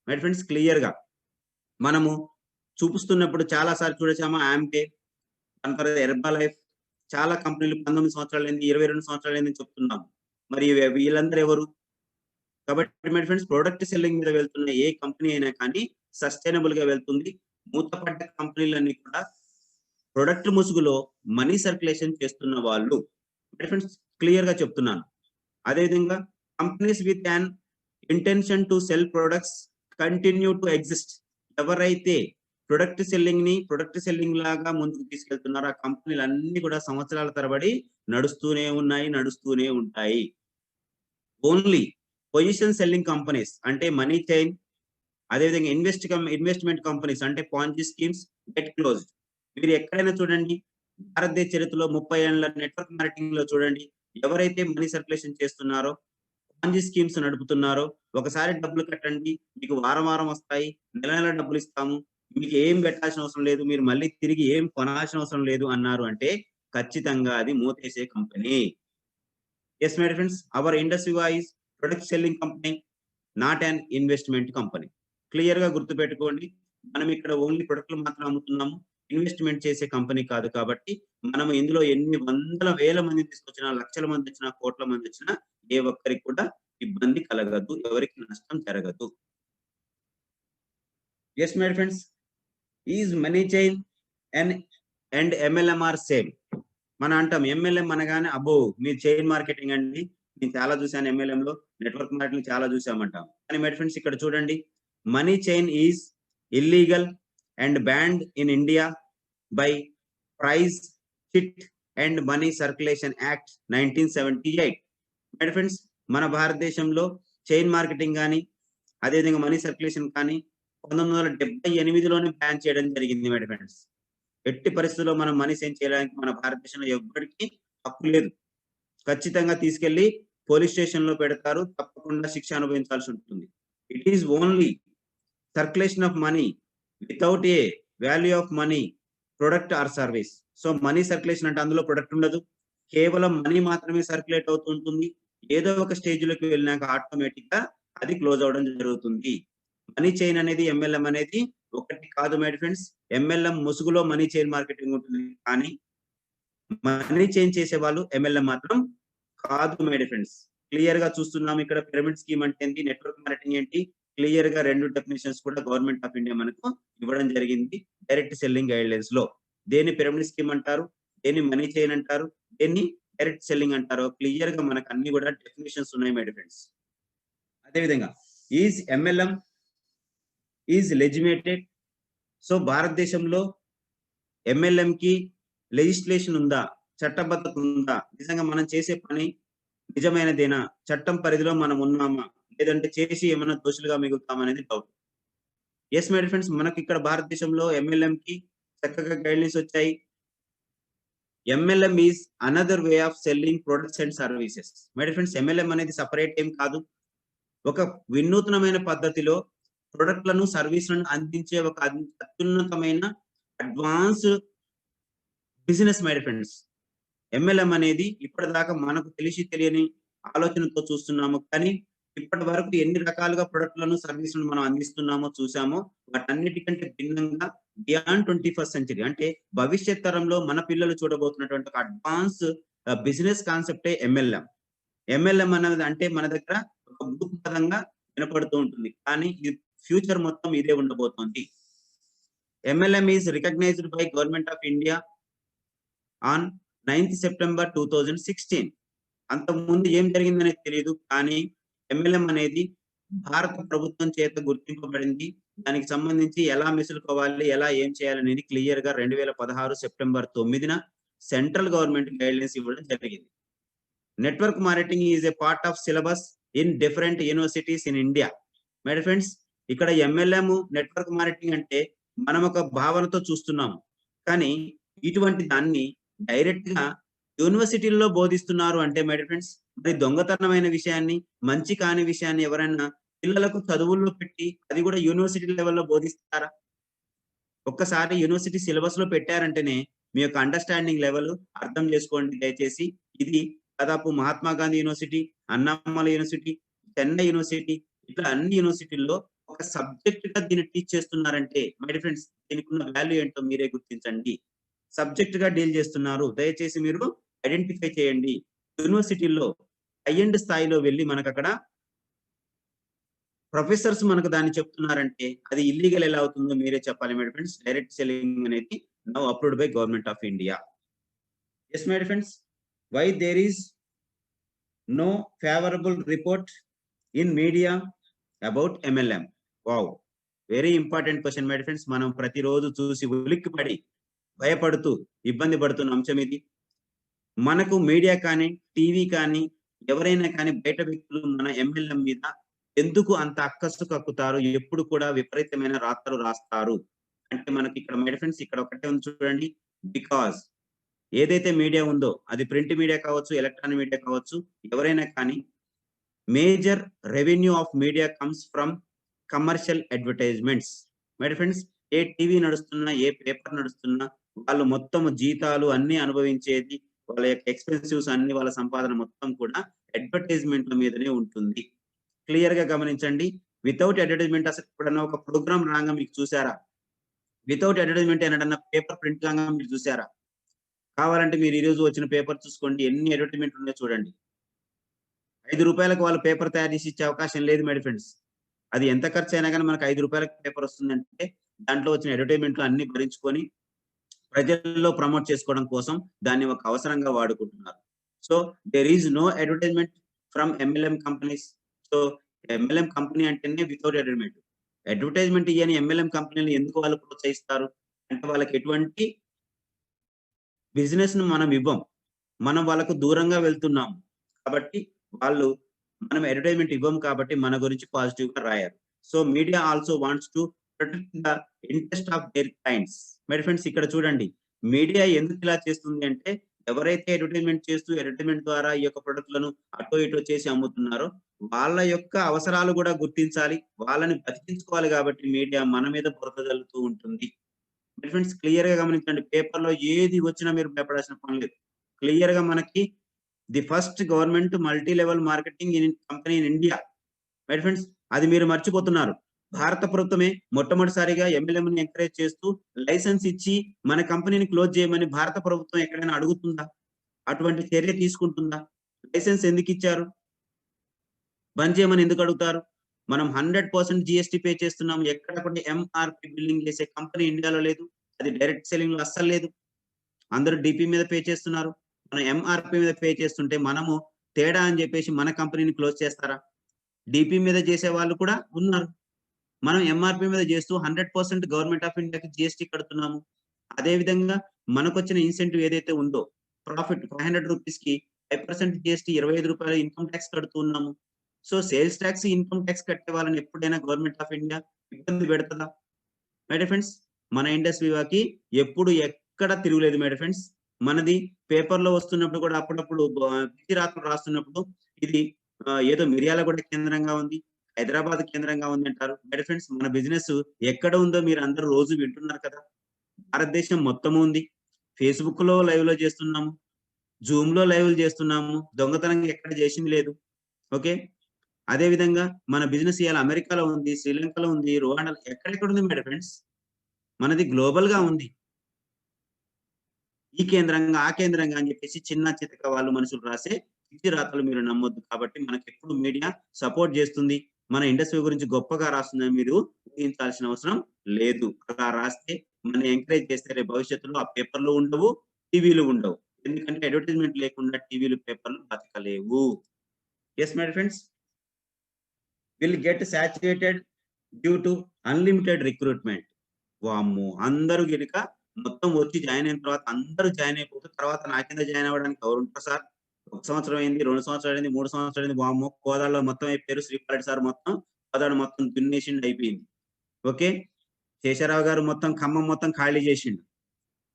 మై ఫ్రెండ్స్ క్లియర్ గా మనము చూపిస్తున్నప్పుడు చాలా సార్లు చూడొచ్చామా, ఆంపే, దాని తర్వాత హెర్బా లైఫ్, చాలా కంపెనీలు 19 సంవత్సరాలైంది, 22 సంవత్సరాలైంది చెప్తున్నాము. మరి వీళ్ళందరూ ఎవరు? కాబట్టి మై ఫ్రెండ్స్ ప్రొడక్ట్ సెల్లింగ్ మీద వెళ్తున్న ఏ కంపెనీ అయినా కానీ సస్టైనబుల్ గా వెళ్తుంది. మూతపడ్డ కంపెనీలన్నీ కూడా ప్రొడక్ట్ ముసుగులో మనీ సర్క్యులేషన్ చేస్తున్న వాళ్ళు. ఫ్రెండ్స్ క్లియర్ గా చెప్తున్నాను. అదేవిధంగా companies with an intention to cell products continue to exist. ఎవరైతే ప్రొడక్ట్ సెల్లింగ్ లాగా ముందుకు తీసుకెళ్తున్నారు. ఆ కంపెనీలు అన్ని కూడా సంవత్సరాల తరబడి నడుస్తూనే ఉంటాయి. ఓన్లీ పొజిషన్ సెల్లింగ్ కంపెనీస్ అంటే మనీ చైన్, అదేవిధంగా ఇన్వెస్ట్మెంట్ కంపెనీస్ అంటే పాంజీ స్కీమ్స్ గెట్ క్లోజ్డ్. మీరు ఎక్కడైనా చూడండి, భారతదేశ చరిత్రలో 30 ఏళ్ల నెట్వర్క్ మార్కెటింగ్ లో చూడండి, ఎవరైతే మనీ సర్క్యులేషన్ చేస్తున్నారో, పాంజీ స్కీమ్స్ నడుపుతున్నారో, ఒకసారి డబ్బులు కట్టండి, మీకు వారం వస్తాయి, నెల డబ్బులు ఇస్తాము, మీకు ఏం పెట్టాల్సిన అవసరం లేదు, మీరు మళ్ళీ తిరిగి ఏం కొనాల్సిన అవసరం లేదు అన్నారు అంటే ఖచ్చితంగా అది మూతేసే company. Yes my friends, our industry voice product selling company, not an investment company. Clear గా గుర్తుపెట్టుకోండి, మనం ఇక్కడ ఓన్లీ ప్రొడక్ట్లు మాత్రం అమ్ముతున్నాము, ఇన్వెస్ట్మెంట్ చేసే కంపెనీ కాదు. కాబట్టి మనం ఇందులో ఎన్ని వందల వేల మంది తీసుకొచ్చినా, లక్షల మంది వచ్చినా, కోట్ల మంది వచ్చినా ఏ ఒక్కరికి కూడా ఇబ్బంది కలగదు, ఎవరికి నష్టం జరగదు. Yes my friends, is money chain and MLM are same. మనం అంటాం MLM అనగానే అబ్బో మీరు చైన్ మార్కెటింగ్ అండి, నేను చాలా చూసాను MLM లో, నెట్వర్క్ మార్కెటింగ్ చాలా చూసామంటాం. కానీ మై ఫ్రెండ్స్ ఇక్కడ చూడండి, money chain is illegal and banned in India by prize chit and money circulation act 1978. My friends, మన భారతదేశంలో చైన్ మార్కెటింగ్ కానీ, అదేవిధంగా మనీ సర్క్యులేషన్ కానీ 1978లోనే బ్యాన్ చేయడం జరిగింది. మై ఫ్రెండ్స్, ఎట్టి పరిస్థితుల్లో మనం మనీ సెండ్ చేయడానికి మన భారతదేశంలో ఎవ్వరికి హక్కు లేదు. ఖచ్చితంగా తీసుకెళ్లి పోలీస్ స్టేషన్ లో పెడతారు, తప్పకుండా శిక్ష అనుభవించాల్సి ఉంటుంది. It is only circulation of money without a value of money, product or service. So money circulation అంటే అందులో ప్రొడక్ట్ ఉండదు, కేవలం మనీ మాత్రమే సర్క్యులేట్ అవుతుంటుంది. ఏదో ఒక స్టేజ్ లోకి వెళ్ళినాక ఆటోమేటిక్ గా అది క్లోజ్ అవడం జరుగుతుంది. మనీ చైన్ అనేది, MLM అనేది ఒకటి కాదు మై ఫ్రెండ్స్. MLM ముసుగులో మనీ చైన్ మార్కెటింగ్ ఉంటుంది, కానీ మనీ చైన్ చేసే వాళ్ళు MLM మాత్రం కాదు మై ఫ్రెండ్స్. క్లియర్ గా చూస్తున్నాం ఇక్కడ, పిరమిడ్ స్కీమ్ అంటే ఏంటి, నెట్వర్క్ మార్కెటింగ్ ఏంటి, క్లియర్ గా 2 డెఫినేషన్స్ కూడా గవర్నమెంట్ ఆఫ్ ఇండియా మనకు ఇవ్వడం జరిగింది డైరెక్ట్ సెల్లింగ్ గైడ్ లైన్స్ లో. దేన్ని పిరమిడ్ స్కీమ్ అంటారు, దేన్ని మనీ చైన్ అంటారు, దేన్ని డైరెక్ట్ సెల్లింగ్ అంటారు, క్లియర్ గా మనకు అన్ని కూడా డెఫినేషన్స్ ఉన్నాయి మై ఫ్రెండ్స్. అదేవిధంగా ఈజ్ MLM ఈజ్ లెజిటిమేటెడ్. సో భారతదేశంలో MLM కి లెజిస్లేషన్ ఉందా, చట్టబద్ధత ఉందా, నిజంగా మనం చేసే పని నిజమైనదేనా, చట్టం పరిధిలో మనం ఉన్నామా, లేదంటే చేసి ఏమైనా దోషులుగా మిగులుతామనేది డౌట్. ఎస్ మై ఫ్రెండ్స్, మనకి ఇక్కడ భారతదేశంలో MLM కి చక్కగా గైడ్లైన్స్ వచ్చాయి. MLM is another way of selling products and services. My friends, MLM అనేది సపరేట్ ఏం కాదు, ఒక వినూత్నమైన పద్ధతిలో ప్రొడక్ట్లను, సర్వీసులను అందించే ఒక అత్యున్నతమైన advance business my friends. MLM అనేది ఇప్పటిదాకా మనకు తెలియని ఆలోచనతో చూస్తున్నాము, కానీ ఇప్పటి వరకు ఎన్ని రకాలుగా ప్రొడక్ట్లను, సర్వీసులను మనం అందిస్తున్నామో చూసామో, వాటన్నిటికంటే భిన్నంగా బియాండ్ 21st సెంచరీ అంటే భవిష్యత్ తరంలో మన పిల్లలు చూడబోతున్నటువంటి ఒక అడ్వాన్స్ బిజినెస్ కాన్సెప్టే MLM. MLM అనేది అంటే మన దగ్గర ఒక భూతపదంగా వినపడుతూ ఉంటుంది, కానీ ఇది ఫ్యూచర్ మొత్తం ఇదే ఉండబోతోంది. MLM is recognized by government of India on 9th September 2016. అంతకుముందు ఏం జరిగిందనేది తెలియదు, కానీ MLM అనేది భారత ప్రభుత్వం చేత గుర్తింపబడింది. దానికి సంబంధించి ఎలా మెసులుకోవాలి, ఎలా ఏం చేయాలనేది క్లియర్ గా 2016 సెప్టెంబర్ 9న సెంట్రల్ గవర్నమెంట్ గైడ్లైన్స్ ఇవ్వడం జరిగింది. Network marketing is a part of syllabus in different universities in India. My friends, ఇక్కడ MLM నెట్వర్క్ మార్కెటింగ్ అంటే మనం ఒక భావనతో చూస్తున్నాము, కానీ ఇటువంటి దాన్ని డైరెక్ట్ గా యూనివర్సిటీల్లో బోధిస్తున్నారు అంటే మై ఫ్రెండ్స్, మరి దొంగతనమైన విషయాన్ని, మంచి కాని విషయాన్ని ఎవరైనా పిల్లలకు చదువుల్లో పెట్టి అది కూడా యూనివర్సిటీ లెవెల్లో బోధిస్తారా? ఒక్కసారి యూనివర్సిటీ సిలబస్ లో పెట్టారంటేనే మీ యొక్క అండర్స్టాండింగ్ లెవెల్ అర్థం చేసుకోండి దయచేసి. ఇది దాదాపు Mahatma Gandhi university, Annamalai university, Chennai university, ఇట్లా అన్ని యూనివర్సిటీల్లో ఒక సబ్జెక్ట్ గా దీన్ని టీచ్ చేస్తున్నారంటే మై ఫ్రెండ్స్, దీనికి ఉన్న వాల్యూ ఏంటో మీరే గుర్తించండి. సబ్జెక్ట్ గా డీల్ చేస్తున్నారు, దయచేసి మీరు ఐడెంటిఫై చేయండి. యూనివర్సిటీల్లో హై ఎండ్ స్థాయిలో వెళ్ళి మనకు అక్కడ ప్రొఫెసర్స్ మనకు దాన్ని చెప్తున్నారంటే అది ఇల్లీగల్ ఎలా అవుతుందో మీరే చెప్పాలి మై ఫ్రెండ్స్. డైరెక్ట్ సెల్లింగ్ అనేది now approved by government of India. Yes my friends, why there is no favourable report in media about MLM? Wow, very important question my friends. మనం ప్రతిరోజు చూసి ఉలిక్కిపడి భయపడుతూ ఇబ్బంది పడుతున్న అంశం ఇది. మనకు మీడియా కానీ, టీవీ కానీ, ఎవరైనా కానీ బయట వ్యక్తులు మన ఎమ్మెల్యే మీద ఎందుకు అంత అక్కసు కక్కుతారు? ఎప్పుడు కూడా విపరీతమైన రాతలు రాస్తారు. అంటే మనకి ఇక్కడ మై ఫ్రెండ్స్ ఇక్కడ ఒకటే ఉంది చూడండి. బికాజ్ ఏదైతే మీడియా ఉందో అది ప్రింట్ మీడియా కావచ్చు, ఎలక్ట్రానిక్ మీడియా కావచ్చు, ఎవరైనా కానీ major revenue of media comes from commercial advertisements. My friends ఏ టీవీ నడుస్తున్నా, ఏ పేపర్ నడుస్తున్నా వాళ్ళు మొత్తం జీతాలు అన్ని అనుభవించేది, వాళ్ళ యొక్క ఎక్స్పెన్సివ్స్ అన్ని, వాళ్ళ సంపాదన మొత్తం కూడా అడ్వర్టైజ్మెంట్ల మీదనే ఉంటుంది. క్లియర్ గా గమనించండి. వితౌట్ అడ్వర్టైజ్మెంట్ అసలు ఎప్పుడన్నా ఒక ప్రోగ్రామ్ రాగా మీకు చూసారా? వితౌట్ అడ్వర్టైజ్మెంట్ ఏనడన్నా పేపర్ ప్రింట్ కాగా మీరు చూసారా? కావాలంటే మీరు ఈ రోజు వచ్చిన పేపర్ చూసుకోండి, ఎన్ని అడ్వర్టైజ్మెంట్ ఉన్నాయో చూడండి. 5 రూపాయలకు వాళ్ళు పేపర్ తయారు చేసి ఇచ్చే అవకాశం లేదు మై ఫ్రెండ్స్. అది ఎంత ఖర్చు అయినా కానీ మనకు 5 రూపాయలకు పేపర్ వస్తుందంటే దాంట్లో వచ్చిన అడ్వర్టైజ్మెంట్లు అన్ని భరించుకొని ప్రజల్లో ప్రమోట్ చేసుకోవడం కోసం దాన్ని ఒక అవసరంగా వాడుకుంటున్నారు. So there is no advertisement from MLM companies. So MLM company అంటేనే వితౌట్ అడ్వర్టైజ్మెంట్. అడ్వర్టైజ్మెంట్ ఇయ్యని ఎంఎల్ఎం కంపెనీలు ఎందుకు వాళ్ళు ప్రోత్సహిస్తారు అంటే వాళ్ళకి ఎటువంటి బిజినెస్ ను మనం ఇవ్వం, మనం వాళ్ళకు దూరంగా వెళ్తున్నాము కాబట్టి వాళ్ళు మనం అడ్వర్టైజ్మెంట్ ఇవ్వం కాబట్టి మన గురించి పాజిటివ్ గా రాయారు. So media also wants to protect the interest of their clients. My friends ఇక్కడ చూడండి, మీడియా ఎందుకు ఇలా చేస్తుంది అంటే ఎవరైతే అడ్వర్టైజ్మెంట్ చేస్తూ అడ్వర్టైజ్మెంట్ ద్వారా ఈ యొక్క ప్రొడక్ట్లను అటో ఇటో చేసి అమ్ముతున్నారో వాళ్ళ యొక్క అవసరాలు కూడా గుర్తించాలి, వాళ్ళని బతికించుకోవాలి. కాబట్టి మీడియా మన మీద బురద జల్లుతూ ఉంటుంది. మై ఫ్రెండ్స్ క్లియర్ గా గమనించండి, పేపర్ లో ఏది వచ్చినా మీరు భయపడాల్సిన పని లేదు. క్లియర్ గా మనకి the first government multi level marketing in company in India. My friends అది మీరు మర్చిపోతున్నారు. భారత ప్రభుత్వమే మొట్టమొదటిసారిగా ఎంఎల్ఎంని ఎంకరేజ్ చేస్తూ లైసెన్స్ ఇచ్చి మన కంపెనీని క్లోజ్ చేయమని భారత ప్రభుత్వం ఎక్కడైనా అడుగుతుందా? అటువంటి చర్య తీసుకుంటుందా? లైసెన్స్ ఎందుకు ఇచ్చారు? బంద్ చేయమని ఎందుకు అడుగుతారు? మనం 100% జిఎస్టీ పే చేస్తున్నాం. ఎక్కడ కూడా ఎంఆర్పి బిల్లింగ్ చేసే కంపెనీ ఇండియాలో లేదు. అది డైరెక్ట్ సెల్లింగ్ లో అస్సలు లేదు. అందరూ డిపి మీద పే చేస్తున్నారు. మనం ఎంఆర్పి మీద పే చేస్తుంటే మనము తేడా అని చెప్పేసి మన కంపెనీని క్లోజ్ చేస్తారా? డిపి మీద చేసే వాళ్ళు కూడా ఉన్నారు. మనం ఎంఆర్పి మీద చేస్తూ 100% గవర్నమెంట్ ఆఫ్ ఇండియాకి జిఎస్టీ కడుతున్నాము. అదే విధంగా మనకు వచ్చిన ఇన్సెంటివ్ ఏదైతే ఉందో ప్రాఫిట్ 500 రూపీస్ కి 5% జిఎస్టీ 25 రూపాయల ఇన్కమ్ ట్యాక్స్ కడుతున్నాము. So sales tax, income tax కట్టే వాళ్ళని ఎప్పుడైనా గవర్నమెంట్ ఆఫ్ ఇండియా ఇబ్బంది పెడుతుందా? మై ఫ్రెండ్స్ మన ఇండస్ వివాకి ఎప్పుడు ఎక్కడ తిరుగులేదు మై ఫ్రెండ్స్. మనది పేపర్ లో వస్తున్నప్పుడు కూడా అప్పుడప్పుడు పిచ్చి రాత్రులు రాస్తున్నప్పుడు ఇది ఏదో మిర్యాలగూడ కేంద్రంగా ఉంది, హైదరాబాద్ కేంద్రంగా ఉంది అంటారు. మై ఫ్రెండ్స్ మన బిజినెస్ ఎక్కడ ఉందో మీరు అందరూ రోజు వింటున్నారు కదా. భారతదేశం మొత్తం ఉంది. ఫేస్బుక్ లో లైవ్ లో చేస్తున్నాము, జూమ్ లో లైవ్ చేస్తున్నాము, దొంగతనంగా ఎక్కడ చేసింది లేదు. ఓకే, అదే విధంగా మన బిజినెస్ ఇవాళ అమెరికాలో ఉంది, శ్రీలంకలో ఉంది, రువాండా, ఎక్కడెక్కడ ఉంది మై ఫ్రెండ్స్. మనది గ్లోబల్ గా ఉంది. ఈ కేంద్రంగా ఆ కేంద్రంగా అని చెప్పేసి చిన్న చితక వాళ్ళు మనుషులు రాసే పిచ్చి రాతలు మీరు నమ్మొద్దు. కాబట్టి మనకి ఎప్పుడు మీడియా సపోర్ట్ చేస్తుంది, మన ఇండస్ట్రీ గురించి గొప్పగా రాస్తుందని మీరు ఊహించాల్సిన అవసరం లేదు. అలా రాస్తే మన ఎంకరేజ్ చేస్తే రేపు భవిష్యత్తులో ఆ పేపర్లు ఉండవు, టీవీలు ఉండవు. ఎందుకంటే అడ్వర్టైజ్మెంట్ లేకుండా టీవీలు, పేపర్లు బతకలేవు. Yes my friends, will get saturated due to unlimited recruitment. వామ్మో, అందరూ గినక మొత్తం వచ్చి జాయిన్ అయిన తర్వాత అందరూ జాయిన్ అయిపోతే తర్వాత నా కింద జాయిన్ అవ్వడానికి ఎవరు ఉంటారు సార్? 1 సంవత్సరం అయింది, 2 సంవత్సరాలు అయింది, 3 సంవత్సరాలు అయింది. వామ్మో, కోదాడలో మొత్తం అయిపోయారు. శ్రీపారెడ్డి సార్ మొత్తం కోదాడ మొత్తం దున్నేసిండు, అయిపోయింది. ఓకే, శేషారావు గారు మొత్తం ఖమ్మం మొత్తం ఖాళీ చేసిండు.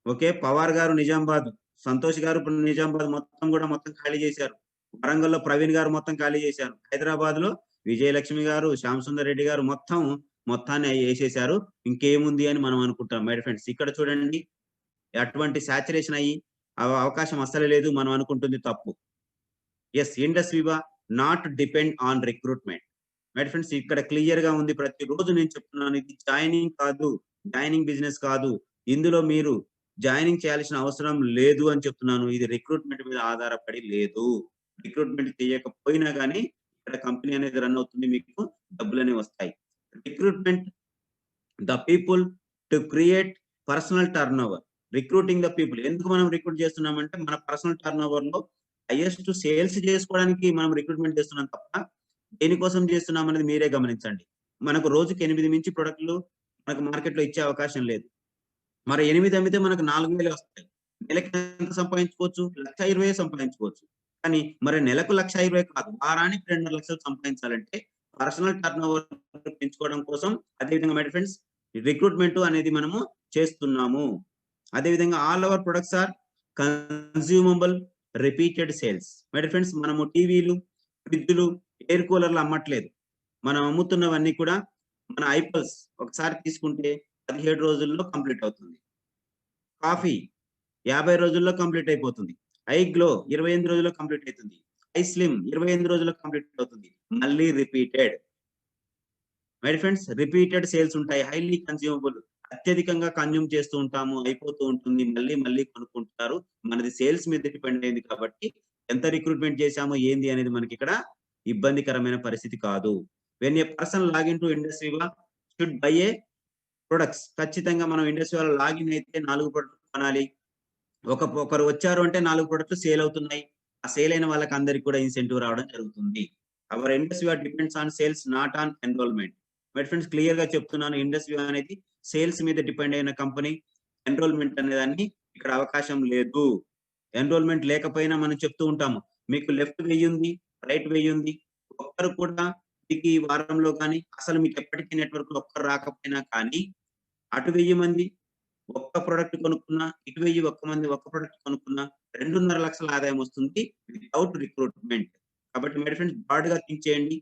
ఓకే, పవార్ గారు నిజామాబాద్, సంతోష్ గారు నిజామాబాద్ మొత్తం ఖాళీ చేశారు. వరంగల్లో ప్రవీణ్ గారు మొత్తం ఖాళీ చేశారు. హైదరాబాద్ లో విజయలక్ష్మి గారు, శ్యామ్ సుందర్ రెడ్డి గారు మొత్తాన్ని వేసేశారు. ఇంకేముంది అని మనం అనుకుంటాం. మై ఫ్రెండ్స్ ఇక్కడ చూడండి, అటువంటి సాచురేషన్ అయ్యి అవకాశం అస్సలు లేదు. మనం అనుకుంటుంది తప్పు. Yes, Indus Viva not depend on recruitment. My friends ఇక్కడ క్లియర్ గా ఉంది. ప్రతిరోజు నేను చెప్తున్నాను, ఇది జాయినింగ్ కాదు, జాయినింగ్ బిజినెస్ కాదు. ఇందులో మీరు జాయినింగ్ చేయాల్సిన అవసరం లేదు అని చెప్తున్నాను. ఇది రిక్రూట్మెంట్ మీద ఆధారపడి లేదు. రిక్రూట్మెంట్ చేయకపోయినా కానీ ఇక్కడ కంపెనీ అనేది రన్ అవుతుంది, మీకు డబ్బులు అనేవి వస్తాయి. Recruitment the people to create personal turn over. Recruiting the people ఎందుకు మనం రిక్రూట్ చేస్తున్నామంటే మన పర్సనల్ టర్న్ ఓవర్ లో హైయెస్ట్ సేల్స్ చేసుకోవడానికి మనం రిక్రూట్మెంట్ చేస్తున్నాం తప్ప దేనికోసం చేస్తున్నాం అనేది మీరే గమనించండి. మనకు రోజుకి 8 మించి ప్రొడక్ట్‌లు మనకు మార్కెట్‌లో ఇచ్చే అవకాశం లేదు. మరి 8 అమ్మితే మనకు 4,000 వస్తాయి. నెలకి ఎంత సంపాదించుకోవచ్చు? 1,20,000 సంపాదించుకోవచ్చు. కానీ మరి నెలకు 1,20,000 కాదు. వారానికి 2,500,000 సంపాదించాలంటే పర్సనల్ టర్నోవర్ పెంచుకోవడం కోసం అదేవిధంగా మై ఫ్రెండ్స్ రిక్రూట్‌మెంట్ అనేది మనము చేస్తున్నాము. అదేవిధంగా all our products are consumable repeated sales. My friends మనము టీవీలు, ఫ్రిడ్జ్‌లు, ఎయిర్ కూలర్‌లు అమ్మట్లేదు. మనం అమ్ముతున్నవన్నీ కూడా మన ఐపల్స్ ఒకసారి తీసుకుంటే 17 రోజుల్లో కంప్లీట్ అవుతుంది. కాఫీ 50 రోజుల్లో కంప్లీట్ అయిపోతుంది. ఐగ్లో 28 రోజుల్లో కంప్లీట్ అయితుంది. ఐస్లిమ్ 28 రోజుల్లో కంప్లీట్ అవుతుంది. మళ్ళీ repeated. My friends repeated sales ఉంటాయి. హైలీ కన్స్యూమబుల్ అత్యధికంగా కన్జ్యూమ్ చేస్తూ ఉంటాము. అయిపోతూ ఉంటుంది. మళ్ళీ మళ్ళీ కొనుక్కుంటారు. మనది సేల్స్ మీద డిపెండ్ అయింది కాబట్టి ఎంత రిక్రూట్‌మెంట్ చేశామో ఏంది అనేది మనకిక్కడ ఇబ్బందికరమైన పరిస్థితి కాదు. When a person login to ఇండస్ట్రీ‌గా షుడ్ బై ఎ ప్రొడక్ట్స్. ఖచ్చితంగా మనం ఇండస్ట్రీ వాళ్ళు లాగిన్ అయితే 4 ప్రొడక్ట్‌లు కొనాలి. ఒకరు వచ్చారు అంటే 4 ప్రొడక్ట్‌లు సేల్ అవుతున్నాయి. ఆ సేల్ అయిన వాళ్ళకందరికి కూడా ఇన్సెంటివ్ రావడం జరుగుతుంది. Our industry depends on sales not on enrollment. My friends క్లియర్‌గా చెప్తున్నాను. ఇండస్ట్రీ అనేది సేల్స్ మీద డిపెండ్ అయిన కంపెనీ. ఎన్రోల్‌మెంట్ అనేదాన్ని ఇక్కడ అవకాశం లేదు. ఎన్రోల్‌మెంట్ లేకపోయినా మనం చెప్తూ ఉంటాము. మీకు లెఫ్ట్ 1000 ఉంది, రైట్ 1000 ఉంది. ఒక్కరు కూడా మీకు ఈ వారంలో గాని అసలు మీకు ఎప్పటికీ నెట్వర్క్‌లో ఒక్కరు రాకపోయినా కానీ అటు 1000 మంది ఒక్క ప్రొడక్ట్ కొనుక్కున్నా, ఇటు 1000 ఒక్క ప్రొడక్ట్ కొనుక్కున్నా 2.5 లక్షల ఆదాయం వస్తుంది వితౌట్ రిక్రూట్‌మెంట్. కాబట్టి మై ఫ్రెండ్స్ బ్రాడ్‌గా థింక్ చేయండి.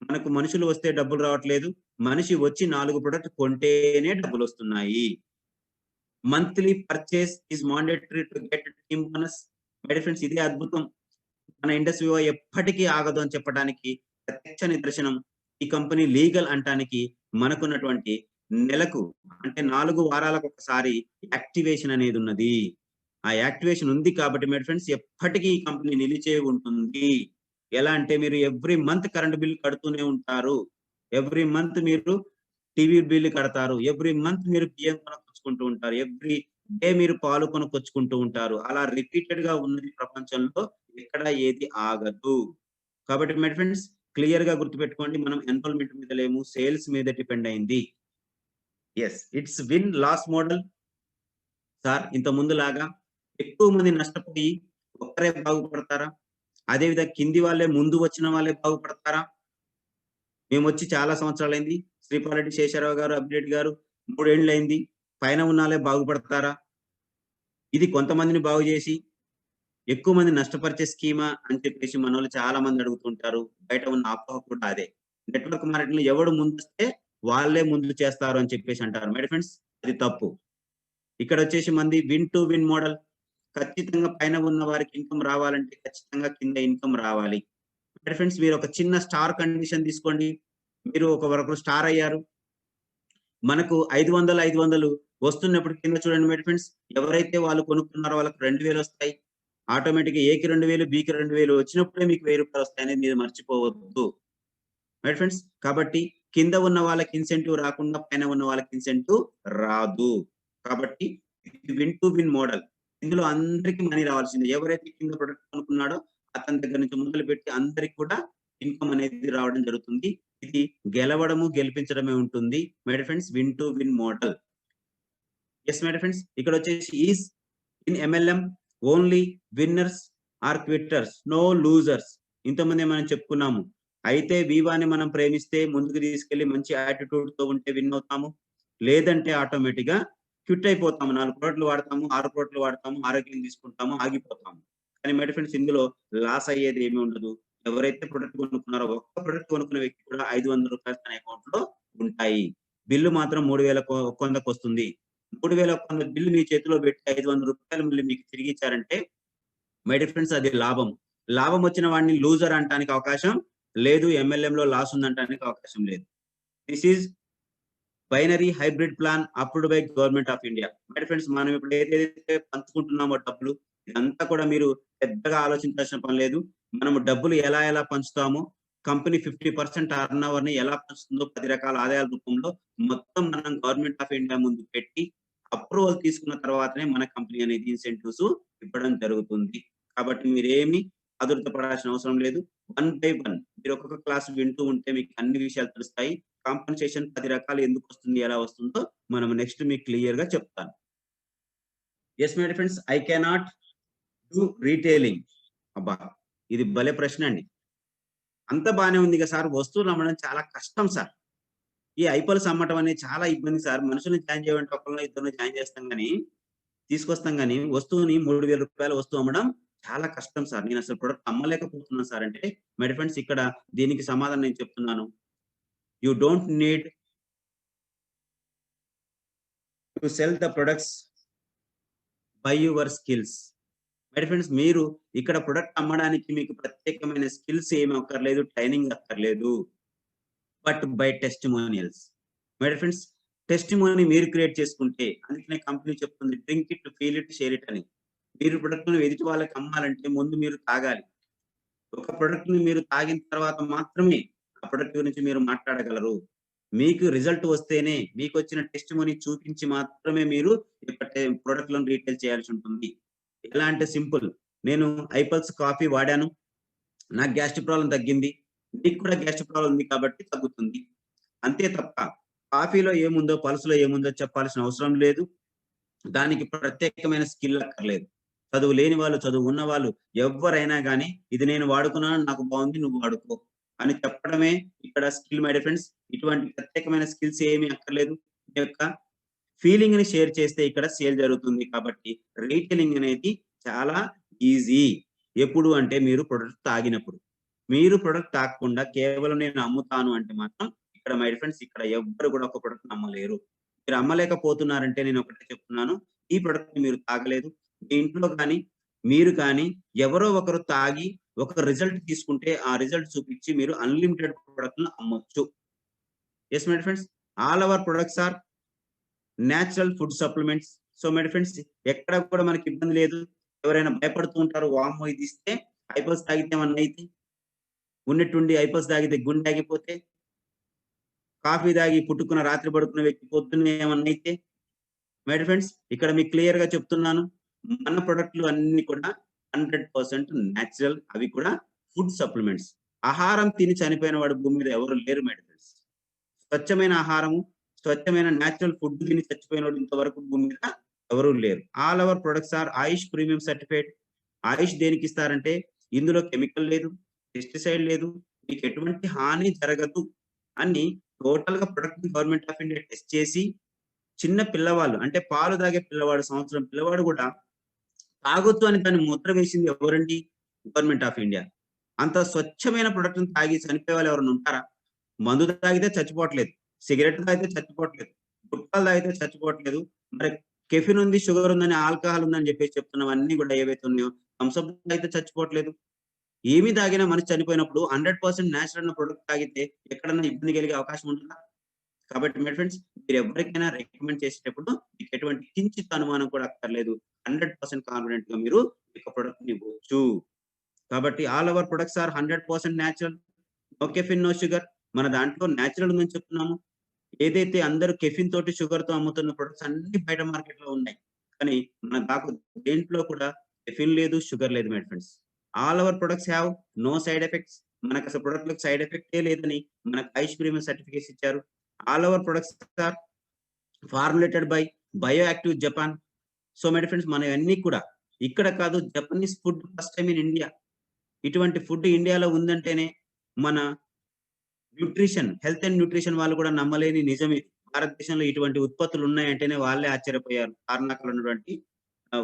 మనకు మనుషులు వస్తే డబ్బులు రావట్లేదు. మనిషి వచ్చి 4 ప్రొడక్ట్ కొంటేనే డబ్బులొస్తున్నాయి. Monthly purchase is mandatory to get team bonus. My friends ఇదే అద్భుతం. మన ఇండస్ట్రీ ఎప్పటికీ ఆగదు అని చెప్పడానికి ప్రత్యక్ష నిదర్శనం. ఈ కంపెనీ లీగల్ అంటానికి మనకున్నటువంటి నెలకు అంటే 4 వారాలకు ఒకసారి యాక్టివేషన్ అనేది ఉన్నది. ఆ యాక్టివేషన్ ఉంది కాబట్టి మై ఫ్రెండ్స్ ఎప్పటికీ ఈ కంపెనీ నిలిచే ఉంటుంది. ఎలా అంటే మీరు ఎవ్రీ మంత్ కరెంట్ బిల్ కడుతూనే ఉంటారు. ఎవ్రీ మంత్ మీరు టీవీ బిల్ కడతారు. ఎవ్రీ మంత్ మీరు బియ్యం కొనుక్కొచ్చుకుంటూ ఉంటారు. ఎవ్రీ డే మీరు పాలు కొనుక్కొచ్చుకుంటూ ఉంటారు. అలా రిపీటెడ్‌గా ఉన్నది ప్రపంచంలో ఎక్కడ ఏది ఆగదు. కాబట్టి మై ఫ్రెండ్స్ క్లియర్‌గా గుర్తుపెట్టుకోండి. మనం ఎన్రోల్‌మెంట్ మీద లేము. సేల్స్ మీద డిపెండ్ అయింది. Yes. It's win loss model. Sir ఇంత ముందులాగా ఎక్కువ మంది నష్టపోయి ఒక్కరే బాగుపడతారా? అదేవిధంగా కింది వాళ్ళే ముందు వచ్చిన వాళ్ళే బాగుపడతారా? మేమొచ్చి చాలా సంవత్సరాలైంది. శ్రీపాలరెడ్డి శేషారావు గారు, అప్పిరెడ్డి గారు 3 ఏండ్లయింది. పైన ఉన్నాళ్ళే బాగుపడతారా? ఇది కొంతమందిని బాగు జేసి ఎక్కువ మంది నష్టపరిచే స్కీమా అని చెప్పేసి మనోళ్ళు చాలా మంది అడుగుతుంటారు. బయట ఉన్న అపోహ కూడా అదే. నెట్వర్క్ మార్కెటింగ్‌లో ఎవడు ముందొస్తే వాళ్ళే ముందు చేస్తారు అని చెప్పేసి అంటారు. మై డియర్ ఫ్రెండ్స్ అది తప్పు. ఇక్కడొచ్చేసి మంది విన్ టు విన్ మోడల్. ఖచ్చితంగా పైన ఉన్న వారికి ఇన్‌కమ్ రావాలంటే ఖచ్చితంగా కింద ఇన్‌కమ్ రావాలి. మై డియర్ ఫ్రెండ్స్ మీరు ఒక చిన్న స్టార్ కండిషన్ తీసుకోండి. మీరు ఒకరు స్టార్ అయ్యారు. మనకు 500, 500 వస్తున్నప్పుడు కింద చూడండి మై డియర్ ఫ్రెండ్స్ ఎవరైతే వాళ్ళు కొనుక్కున్నారో వాళ్ళకి 2,000 వస్తాయి. ఆటోమేటిక్‌గా ఏకి 2,000, బీకి 2,000 వచ్చినప్పుడే మీకు రూ. 1000 వస్తాయనేది మీరు మర్చిపోవద్దు. Right friends. కాబట్టి కింద ఉన్న వాళ్ళకి ఇన్సెంటివ్ రాకుండా పైన ఉన్న వాళ్ళకి ఇన్సెంటివ్ రాదు. కాబట్టి ఇది విన్ టు విన్ మోడల్. ఇందులో అందరికి మనీ రావాల్సిందే. ఎవరైతే కింద ప్రొడక్ట్ కొనుక్కున్నాడో అతని దగ్గర నుంచి మొదలుపెట్టి అందరికి కూడా ఇన్‌కమ్ అనేది రావడం జరుగుతుంది. ఇది గెలవడము, గెలిపించడమే ఉంటుంది. My dear friends win to win model. Yes my dear friends ఇక్కడొచ్చేసి is in MLM only winners are quitters. No losers. ఇంతకుముందే మనం చెప్పుకున్నాము. అయితే వివాని మనం ప్రేమిస్తే ముందుకు తీసుకెళ్ళి మంచి యాటిట్యూడ్‌తో ఉంటే విన్ అవుతాము. లేదంటే ఆటోమేటిక్‌గా క్విట్ అయిపోతాము. 4 ప్రోడక్ట్‌లు వాడతాము, 6 ప్రోడక్ట్‌లు వాడతాము, ఆరోగ్యం తీసుకుంటాము, ఆగిపోతాము. కానీ మై డియర్ ఫ్రెండ్స్ ఇందులో లాస్ అయ్యేది ఏమీ ఉండదు. ఎవరైతే ప్రొడక్ట్ కొనుక్కున్నారో ఒక్క ప్రొడక్ట్ కొనుక్కున్న వ్యక్తి కూడా రూ. 500 తన అకౌంట్‌లో ఉంటాయి. బిల్లు మాత్రం 3,100 3,100 బిల్లు మీ చేతిలో పెట్టి రూ. 500 మళ్ళీ మీకు తిరిగి ఇచ్చారంటే మై డియర్ ఫ్రెండ్స్ అది లాభం. లాభం వచ్చిన వాడిని లూజర్ అనటానికి అవకాశం లేదు. ఎంఎల్ఎంలో లాస్ ఉందనటానికి అవకాశం లేదు. This is binary hybrid plan approved by government of India. My dear friends మనం ఇప్పుడు ఏదైతే పంచుకుంటున్నామో డబ్బులు ఇదంతా కూడా మీరు పెద్దగా ఆలోచించాల్సిన పని లేదు. మనము డబ్బులు ఎలా పంచుతామో కంపెనీ 50% టర్నోవర్‌ని ఎలా పంచుతుందో 10 రకాల ఆదాయాల రూపంలో మొత్తం మనం గవర్నమెంట్ ఆఫ్ ఇండియా ముందు పెట్టి అప్రూవల్ తీసుకున్న తర్వాతనే మన కంపెనీ అనేది ఇన్సెంటివ్స్ ఇవ్వడం జరుగుతుంది. కాబట్టి మీరేమి ఆదుర్త పడాల్సిన అవసరం లేదు. 1 బై 1 మీరు ఒక్కొక్క క్లాస్ వింటూ ఉంటే మీకు అన్ని విషయాలు తెలుస్తాయి. కాంపెన్సేషన్ 10 రకాలు ఎందుకొస్తుంది, ఎలా వస్తుందో మనం నెక్స్ట్ మీకు క్లియర్‌గా చెప్తాను. Yes my dear friends, I cannot do retailing. అబ్బా! ఇది భలే ప్రశ్న అండి. అంతా బానే ఉంది కదా సార్, వస్తువులు అమ్మడం చాలా కష్టం సార్. ఈ ఐపల్స్ అమ్మటం అనేది చాలా ఇబ్బంది సార్. మనుషుల్ని జాయిన్ చేయమంటే ఒకళ్ళనో ఇద్దరినో జాయిన్ చేస్తాం గానీ, తీసుకొస్తాం గానీ, వస్తువుని రూ. 3000 వస్తువు అమ్మడం చాలా కష్టం సార్. నేనసలు ప్రొడక్ట్ అమ్మలేకపోతున్నాను సార్ అంటే, మై డియర్ ఫ్రెండ్స్, ఇక్కడ దీనికి సమాధానం నేను చెప్తున్నాను. You don't need to cell the products by your skills. My dear friends, మీరు ఇక్కడ ప్రొడక్ట్ అమ్మడానికి మీకు ప్రత్యేకమైన స్కిల్స్ ఏమి అక్కర్లేదు, ట్రైనింగ్ అక్కర్లేదు. But by testimonials. My dear friends, testimony మీరు క్రియేట్ చేసుకుంటే, అందుకనే కంపెనీ చెప్తుంది drink it, feel it, share it అని. మీరు ప్రొడక్ట్‌ని ఎదుటి వాళ్ళకి అమ్మాలంటే ముందు మీరు తాగాలి. ఒక ప్రొడక్ట్‌ని మీరు తాగిన తర్వాత మాత్రమే ఆ ప్రొడక్ట్ గురించి మీరు మాట్లాడగలరు. మీకు రిజల్ట్ వస్తేనే, మీకొచ్చిన టెస్టిమోనీ చూపించి మాత్రమే మీరు ప్రొడక్ట్‌లను రీటైల్ చేయాల్సి ఉంటుంది. ఎలా అంటే సింపుల్. నేను ఐపల్స్ కాఫీ వాడాను. నాకు గ్యాస్ట్రిక్ ప్రాబ్లమ్ తగ్గింది. మీకు కూడా గ్యాస్ట్రిక్ ప్రాబ్లమ్ ఉంది కాబట్టి తగ్గుతుంది. అంతే తప్ప కాఫీలో ఏముందో, పల్స్‌లో ఏముందో చెప్పాల్సిన అవసరం లేదు. దానికి ప్రత్యేకమైన స్కిల్ అక్కర్లేదు. చదువు లేని వాళ్ళు, చదువు ఉన్నవాళ్ళు ఎవ్వరైనా గాని, ఇది నేను వాడుకున్నాను, నాకు బావుంది, నువ్వు వాడుకో అని చెప్పడమే ఇక్కడ స్కిల్ మై డియర్ ఫ్రెండ్స్. ఇటువంటి ప్రత్యేకమైన స్కిల్స్ ఏమీ అక్కర్లేదు. మీ యొక్క ఫీలింగ్‌ని షేర్ చేస్తే ఇక్కడ సేల్ జరుగుతుంది. కాబట్టి రీటైలింగ్ అనేది చాలా ఈజీ. ఎప్పుడు అంటే మీరు ప్రొడక్ట్ తాగినప్పుడు. మీరు ప్రొడక్ట్ తాగకుండా కేవలం నేను అమ్ముతాను అంటే మాత్రం ఇక్కడ మై డియర్ ఫ్రెండ్స్, ఇక్కడ ఎవ్వరు కూడా ఒక ప్రొడక్ట్‌ని అమ్మలేరు. మీరు అమ్మలేకపోతున్నారంటే నేను ఒకటే చెప్తున్నాను. ఈ ప్రొడక్ట్‌ని మీరు తాగలేదు. మీ ఇంట్లో గాని, మీరు కానీ ఎవరో ఒకరు తాగి ఒక రిజల్ట్ తీసుకుంటే ఆ రిజల్ట్ చూపించి మీరు అన్‌లిమిటెడ్ ప్రొడక్ట్‌లను అమ్మొచ్చు. Yes my dear friends, all our products are natural food supplements. So my dear friends, ఎక్కడ కూడా మనకి ఇబ్బంది లేదు. ఎవరైనా భయపడుతూ ఉంటారు. వామ్మో! ఇది ఇస్తే ఐపల్స్ తాగితే ఏమన్నా అయితే, ఉన్నట్టుండి ఐపల్స్ తాగితే గుండె ఆగిపోతే, కాఫీ తాగి పుటుక్కున రాత్రి పడుకున్న వ్యక్తి పొద్దున్నే ఏమన్నా అయితే, మై డియర్ ఫ్రెండ్స్, ఇక్కడ మీకు క్లియర్‌గా చెప్తున్నాను. మన ప్రొడక్ట్‌లు అన్నీ కూడా 100% నేచురల్. అవి కూడా ఫుడ్ సప్లిమెంట్స్. ఆహారం తిని చనిపోయిన వాడు భూమి మీద ఎవరు లేరు మై డియర్ ఫ్రెండ్స్. స్వచ్ఛమైన ఆహారము, స్వచ్ఛమైన నేచురల్ ఫుడ్ తిని చచ్చిపోయినోడు ఇంతవరకు భూమి మీద ఎవరు లేరు. All our products are AYUSH premium certified. AYUSH దేనికిస్తారంటే, ఇందులో కెమికల్ లేదు, పెస్టిసైడ్ లేదు, మీకు ఎటువంటి హాని జరగదు అని టోటల్‌గా ప్రొడక్ట్‌ని గవర్నమెంట్ ఆఫ్ ఇండియా టెస్ట్ చేసి, చిన్న పిల్లవాళ్ళు అంటే పాలు తాగే పిల్లవాడు, సంవత్సరం పిల్లవాడు కూడా తాగొద్దు అని దాన్ని ముద్ర వేసింది ఎవరండి? Government of India. అంత స్వచ్ఛమైన ప్రొడక్ట్‌ని తాగి చనిపోయే వాళ్ళు ఎవరైనా ఉంటారా? మందు తాగితే చచ్చిపోవట్లేదు. సిగరెట్ తాగితే చచ్చిపోవట్లేదు. గుట్కాలు తాగితే చచ్చిపోవట్లేదు. మరి కెఫెన్ ఉంది, షుగర్ ఉందని, ఆల్కహాల్ ఉందని చెప్పేసి చెప్తున్నవన్నీ కూడా ఏవైతే ఉన్నాయో, థమ్స్ అప్ తాగితే చచ్చిపోవట్లేదు. ఏమి తాగినా మనిషి చనిపోయినప్పుడు 100% నేచురల్ అన్న ప్రొడక్ట్ తాగితే ఎక్కడన్నా ఇబ్బంది కలిగే అవకాశం ఉంటుందా? కాబట్టి మై ఫ్రెండ్స్, మీరు ఎవరికైనా రికమెండ్ చేసేటప్పుడు మీకు ఎటువంటి కించిత్ అనుమానం కూడా అక్కర్లేదు. 100% కాన్ఫిడెంట్‌గా మీరు ఈ యొక్క ప్రొడక్ట్‌ని ఇవ్వచ్చు. కాబట్టి all our products are 100% natural. No caffeine, no sugar. మన దాంట్లో నేచురల్ ఉందని చెప్తున్నాము. ఏదైతే అందరూ కెఫెన్ తోటి, షుగర్‌తో అమ్ముతున్న ప్రొడక్ట్స్ అన్నీ బయట మార్కెట్‌లో ఉన్నాయి. కానీ మన దాకా దేంట్లో కూడా కెఫెన్ లేదు, షుగర్ లేదు my friends. All our products have no side effects. మనకసలు ప్రొడక్ట్‌లకు సైడ్ ఎఫెక్టే లేదని మనకు ఐష్ ప్రీమియం సర్టిఫికేట్స్ ఇచ్చారు. All our products are formulated by bioactive Japan. So my dear friends, మనవన్నీ కూడా ఇక్కడ కాదు, Japanese food first time in India. ఇటువంటి ఫుడ్ ఇండియాలో ఉందంటేనే మన హెల్త్ అండ్ న్యూట్రిషన్ వాళ్ళు కూడా నమ్మలేని నిజం ఇది. భారతదేశంలో ఇటువంటి ఉత్పత్తులు ఉన్నాయంటేనే వాళ్ళే ఆశ్చర్యపోయారు. కర్ణాటకలో ఉన్నటువంటి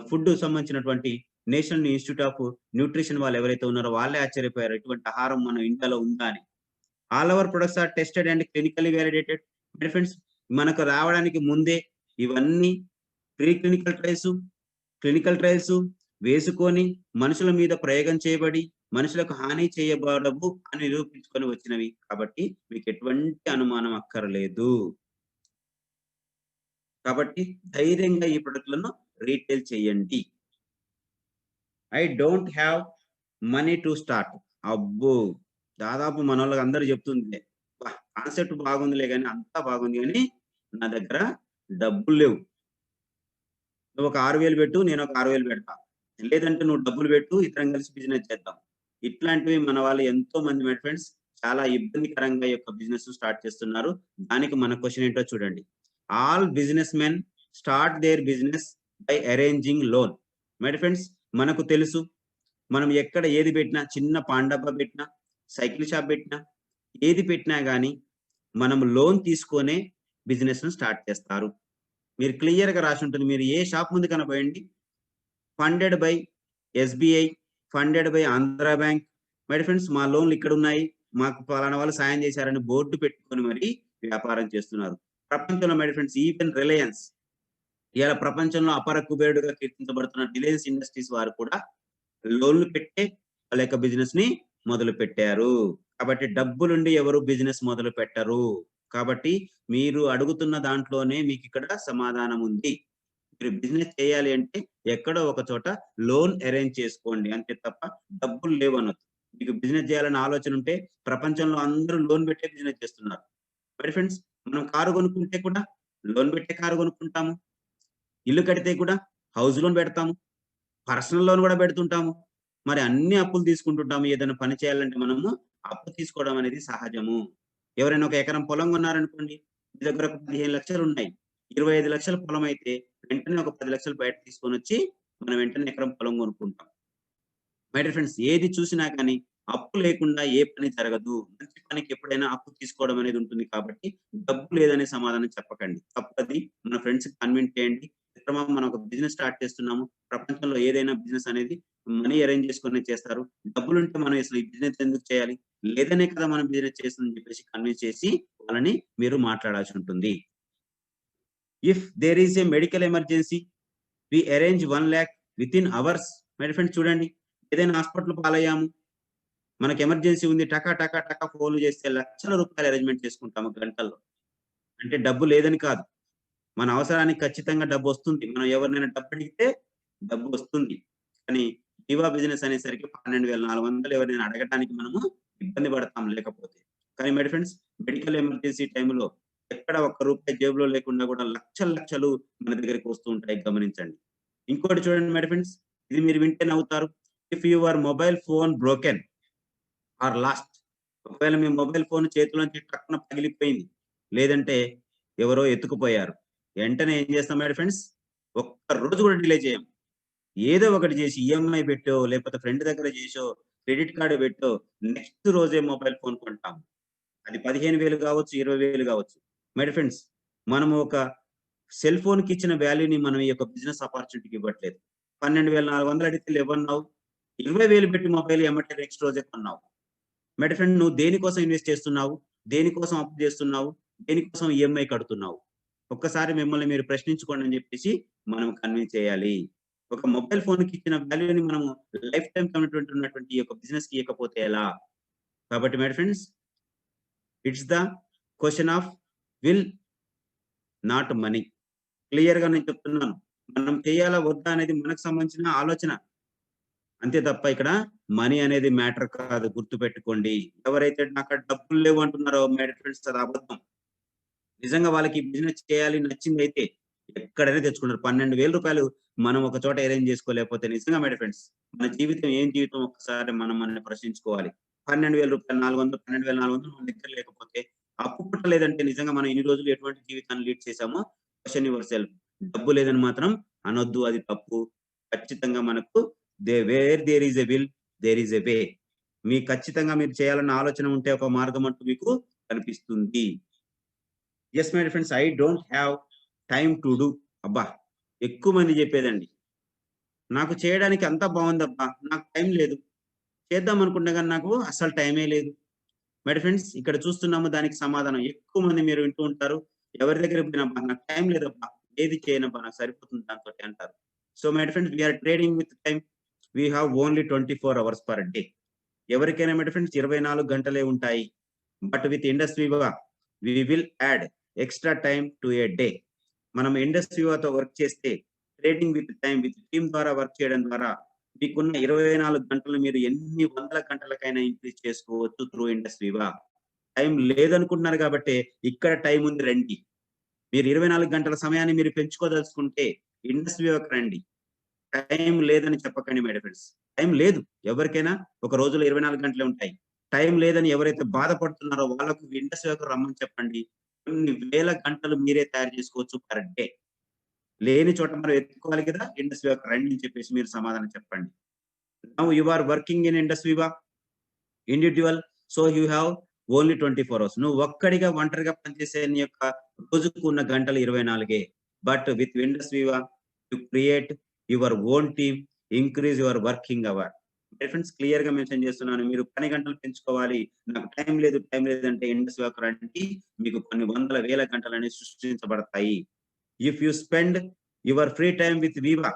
ఫుడ్ సంబంధించినటువంటి నేషనల్ ఇన్‌స్టిట్యూట్ ఆఫ్ న్యూట్రిషన్ వాళ్ళు ఎవరైతే ఉన్నారో వాళ్ళే ఆశ్చర్యపోయారు. ఇటువంటి ఆహారం మన ఇండియాలో ఉందా అని. All our products are tested and clinically validated. My friends, మనకు రావడానికి ముందే ఇవన్నీ ప్రీ క్లినికల్ ట్రయల్స్ వేసుకొని మనుషుల మీద ప్రయోగం చేయబడి మనుషులకు హాని చేయబడవు అని నిరూపించుకొని వచ్చినవి. కాబట్టి మీకు ఎటువంటి అనుమానం అక్కర్లేదు. కాబట్టి ధైర్యంగా ఈ ప్రొడక్ట్‌లను రీటైల్ చేయండి. I don't have money to start. అబ్బో! దాదాపు మనోళ్ళకి అందరూ చెప్తుందే. అబ్బా! కాన్సెప్ట్ బాగుందిలే గాని, అంతా బాగుంది గానీ, నా దగ్గర డబ్బులు లేవు. నువ్వొక 6000 పెట్టు, నేనొక 6000 పెడతా. లేదంటే నువ్వు డబ్బులు పెట్టు, ఇద్దరం కలిసి బిజినెస్ చేద్దాం. ఇట్లాంటివి మన వాళ్ళు ఎంతో మంది మై ఫ్రెండ్స్ చాలా ఇబ్బందికరంగా ఈ యొక్క బిజినెస్ స్టార్ట్ చేస్తున్నారు. దానికి మన క్వెషన్ ఏంటో చూడండి. All business men start their business by arranging loan. My friends మనకు తెలుసు మనం ఎక్కడ ఏది పెట్టినా, చిన్న పాన్ డబ్బా పెట్టినా, సైకిల్ షాప్ పెట్టినా, ఏది పెట్టినా గానీ మనం లోన్ తీసుకొనే బిజినెస్‌ను స్టార్ట్ చేస్తారు. మీరు క్లియర్‌గా రాసుంటుంది. మీరు ఏ షాప్ ముందుకన్నా పోయండి. Funded by SBI, funded by Andhra bank. My friends మా లోన్‌లు ఇక్కడున్నాయి. మాకు పలానా వాళ్ళు సాయం చేశారని బోర్డ్ పెట్టుకొని మరి వ్యాపారం చేస్తున్నారు. ప్రపంచంలో మై ఫ్రెండ్స్ ఈవెన్ రిలయన్స్ ఇయాల ప్రపంచంలో అపర కుబేరుడుగా కీర్తించబడుతున్న రిలయన్స్ ఇండస్ట్రీస్ వారు కూడా లోన్‌లు పెట్టే వాళ్ళ యొక్క బిజినెస్‌ని మొదలుపెట్టారు. కాబట్టి డబ్బులుండి ఎవరు బిజినెస్ మొదలుపెట్టరు. కాబట్టి మీరు అడుగుతున్న దాంట్లోనే మీకిక్కడ సమాధానం ఉంది. మీరు బిజినెస్ చేయాలి అంటే ఎక్కడో ఒక చోట లోన్ అరేంజ్ చేసుకోండి. అంతే తప్ప డబ్బులు లేవనొద్దు. మీకు బిజినెస్ చేయాలన్న ఆలోచన ఉంటే ప్రపంచంలో అందరూ లోన్ పెట్టే బిజినెస్ చేస్తున్నారు. మరి ఫ్రెండ్స్ మనం కారు కొనుక్కుంటే కూడా లోన్ పెట్టే కారు కొనుక్కుంటాము. ఇల్లు కడితే కూడా హౌస్ లోన్ పెడతాము. పర్సనల్ లోన్ కూడా పెడుతుంటాము. మరి అన్ని అప్పులు తీసుకుంటుంటాము. ఏదైనా పని చేయాలంటే మనము అప్పు తీసుకోవడం అనేది సహజము. ఎవరైనా ఒక ఎకరం పొలం కొన్నారనుకోండి. మీ దగ్గర ఒక 15,00,000 ఉన్నాయి. 25,00,000 పొలం అయితే వెంటనే ఒక 10,00,000 బయట తీసుకొనొచ్చి మనం వెంటనే ఎకరం పొలం కొనుక్కుంటాం. మై డియర్ ఫ్రెండ్స్ ఏది చూసినా కానీ అప్పు లేకుండా ఏ పని జరగదు. మంచి పనికి ఎప్పుడైనా అప్పు తీసుకోవడం అనేది ఉంటుంది కాబట్టి డబ్బు లేదనే సమాధానం చెప్పకండి. తప్పది. మన ఫ్రెండ్స్‌కి కన్విన్స్ చేయండి. మిత్రమా మనం ఒక బిజినెస్ స్టార్ట్ చేస్తున్నాము. ప్రపంచంలో ఏదైనా బిజినెస్ అనేది మనీ అరేంజ్ చేసుకొని చేస్తారు. డబ్బులుంటే మనం అసలు ఈ బిజినెస్ ఎందుకు చేయాలి? లేదనే కదా మనం బిజినెస్ చేస్తుందని చెప్పేసి కన్విన్స్ చేసి వాళ్ళని మీరు మాట్లాడాల్సి ఉంటుంది. If there is a medical emergency we arrange 1,00,000 within hours. My friends చూడండి. ఏదైనా హాస్పిటల్ పాలయ్యాము. మనకు ఎమర్జెన్సీ ఉంది. టక టక టక ఫోన్‌లు చేస్తే లక్షల రూపాయలు అరేంజ్‌మెంట్ చేసుకుంటాము గంటల్లో. అంటే డబ్బు లేదని కాదు. మన అవసరానికి ఖచ్చితంగా డబ్బొస్తుంది. మనం ఎవరినైనా డబ్బడిగితే డబ్బొస్తుంది. కానీ బీమా బిజినెస్ అనేసరికి 12,400 ఎవరైనా అడగటానికి మనము ఇబ్బంది పడతాం లేకపోతే. కానీ మై ఫ్రెండ్స్ మెడికల్ ఎమర్జెన్సీ టైమ్‌లో ఎక్కడ ఒక్క రూపాయి జేబులో లేకుండా కూడా లక్షలు లక్షలు మన దగ్గరికి వస్తూ ఉంటాయి గమనించండి. ఇంకోటి చూడండి మై ఫ్రెండ్స్ ఇది మీరు వింటే నవ్వుతారు. If your mobile phone broken or lost. ఒకవేళ మీ మొబైల్ ఫోన్ చేతిలోంచి టక్కున పగిలిపోయింది. లేదంటే ఎవరో ఎత్తుకుపోయారు. వెంటనే ఏం చేస్తాం మై ఫ్రెండ్స్? ఒక్క రోజు కూడా డిలే చేయం. ఏదో ఒకటి చేసి ఈఎంఐ పెట్టో, లేకపోతే ఫ్రెండ్ దగ్గర చేసో, క్రెడిట్ కార్డ్ పెట్టో, నెక్స్ట్ రోజే మొబైల్ ఫోన్ కొంటాం. అది 15,000 కావచ్చు, 20,000 కావచ్చు. మై ఫ్రెండ్స్ మనము ఒక సెల్ ఫోన్‌కి ఇచ్చిన వాల్యూని మనం ఈ యొక్క బిజినెస్ ఆపర్చునిటీకి ఇవ్వట్లేదు. 12,400 అడిగితే లేవన్నావు. 20,000 పెట్టి మొబైల్ ఎమ్మటే నెక్స్ట్ రోజే కొన్నావు. మై ఫ్రెండ్ నువ్వు దేనికోసం ఇన్వెస్ట్ చేస్తున్నావు? దేనికోసం అప్పు చేస్తున్నావు? దేనికోసం ఈఎంఐ కడుతున్నావు? ఒక్కసారి మిమ్మల్ని మీరు ప్రశ్నించుకోండి అని చెప్పేసి మనం కన్విన్స్ చేయాలి. ఒక మొబైల్ ఫోన్‌కి ఇచ్చిన వాల్యూని మనము లైఫ్ టైమ్ కమిట్మెంట్ ఉన్నటువంటి ఈ యొక్క బిజినెస్‌కి ఇయ్యకపోతే ఎలా? కాబట్టి my friends it's the question of will not money. క్లియర్‌గా నేను చెప్తున్నాను. మనం చేయాలా వద్దా అనేది మనకు సంబంధించిన ఆలోచన. అంతే తప్ప ఇక్కడ మనీ అనేది మ్యాటర్ కాదు గుర్తుపెట్టుకోండి. ఎవరైతే నాకాడ డబ్బులు లేవు అంటున్నారో మై ఫ్రెండ్స్ అది అబద్ధం. నిజంగా వాళ్ళకి బిజినెస్ చేయాలి నచ్చిందైతే ఎక్కడైనా తెచ్చుకుంటారు. రూ. 12,000 మనం ఒక చోట అరేంజ్ చేసుకోలేకపోతే నిజంగా మై ఫ్రెండ్స్ మన జీవితం ఏం జీవితం ఒక్కసారి మనం మనల్ని ప్రశ్నించుకోవాలి. రూ. 12,000 400 12,400 మన దగ్గర లేకపోతే అప్పు పుట్టలేదంటే నిజంగా మనం ఇన్ని రోజులు ఎటువంటి జీవితాన్ని లీడ్ చేశామో క్వెషన్ యువర్ సెల్ఫ్. డబ్బు లేదని మాత్రం అనొద్దు. అది తప్పు. ఖచ్చితంగా మనకు where there is a will there is a way. మీకు ఖచ్చితంగా మీరు చేయాలన్న ఆలోచన ఉంటే ఒక మార్గం అంటూ మీకు కనిపిస్తుంది. Yes my friends I don't have time to do. అబ్బా! ఎక్కువ మంది చెప్పేదండి. నాకు చేయడానికి అంతా బావుందబ్బా! నాకు టైం లేదు. చేద్దాం అనుకుంటే గాని నాకు అస్సలు టైమే లేదు. మై ఫ్రెండ్స్ ఇక్కడ చూస్తున్నాము దానికి సమాధానం. ఎక్కువ మంది మీరు వింటూ ఉంటారు. ఎవరి దగ్గరికి పోయినబ్బా! నాకు టైం లేదబ్బా! ఏది చేయనబ్బా! నాకు సరిపోతుంది దాంతోటి అంటారు. So my friends we are trading with time. We have only 24 hours per day. ఎవరికైనా మై ఫ్రెండ్స్ 24 గంటలే ఉంటాయి. But with Indus Viva we will add extra time to a day. మనం ఇండస్ వివాతో వర్క్ చేస్తే trading with time with team ద్వారా work చేయడం ద్వారా మీకున్న 24 గంటలు మీరు ఎన్ని వందల గంటలకైనా ఇంక్రీజ్ చేసుకోవచ్చు త్రూ ఇండస్ వివా. టైం లేదనుకుంటున్నారు కాబట్టే ఇక్కడ టైం ఉంది రండి. మీరు 24 గంటల సమయాన్ని మీరు పెంచుకోదలుచుకుంటే ఇండస్ వివాకి రండి. టైం లేదని చెప్పకండి మై డియర్ ఫ్రెండ్స్. టైం లేదు. ఎవరికైనా ఒక రోజులో 24 గంటలే ఉంటాయి. టైం లేదని ఎవరైతే బాధపడుతున్నారో వాళ్ళకు ఇండస్ వ్యాకు రమ్మని చెప్పండి. కొన్ని వేల గంటలు మీరే తయారు చేసుకోవచ్చు పర్ డే. లేని చోట మనం ఎత్తుకోవాలి కదా! ఇండస్ వ్యాకు రండి అని చెప్పేసి మీరు సమాధానం చెప్పండి. Now you are working in Indus Viva individual. So you have only 24 hours. నువ్వు ఒక్కడిగా ఒంటరిగా పనిచేసే నీ యొక్క రోజుకు ఉన్న గంటలు 24. But with Indus Viva you create your own team, increase your working hour. Friends క్లియర్‌గా మెన్షన్ చేస్తున్నాను. మీరు పని గంటలు పెంచుకోవాలి. నాకు టైం లేదంటే ఇండస్ వివాకు రండి. మీకు కొన్ని వందల వేల గంటలనేవి సృష్టించబడతాయి. If you spend your free time with Viva,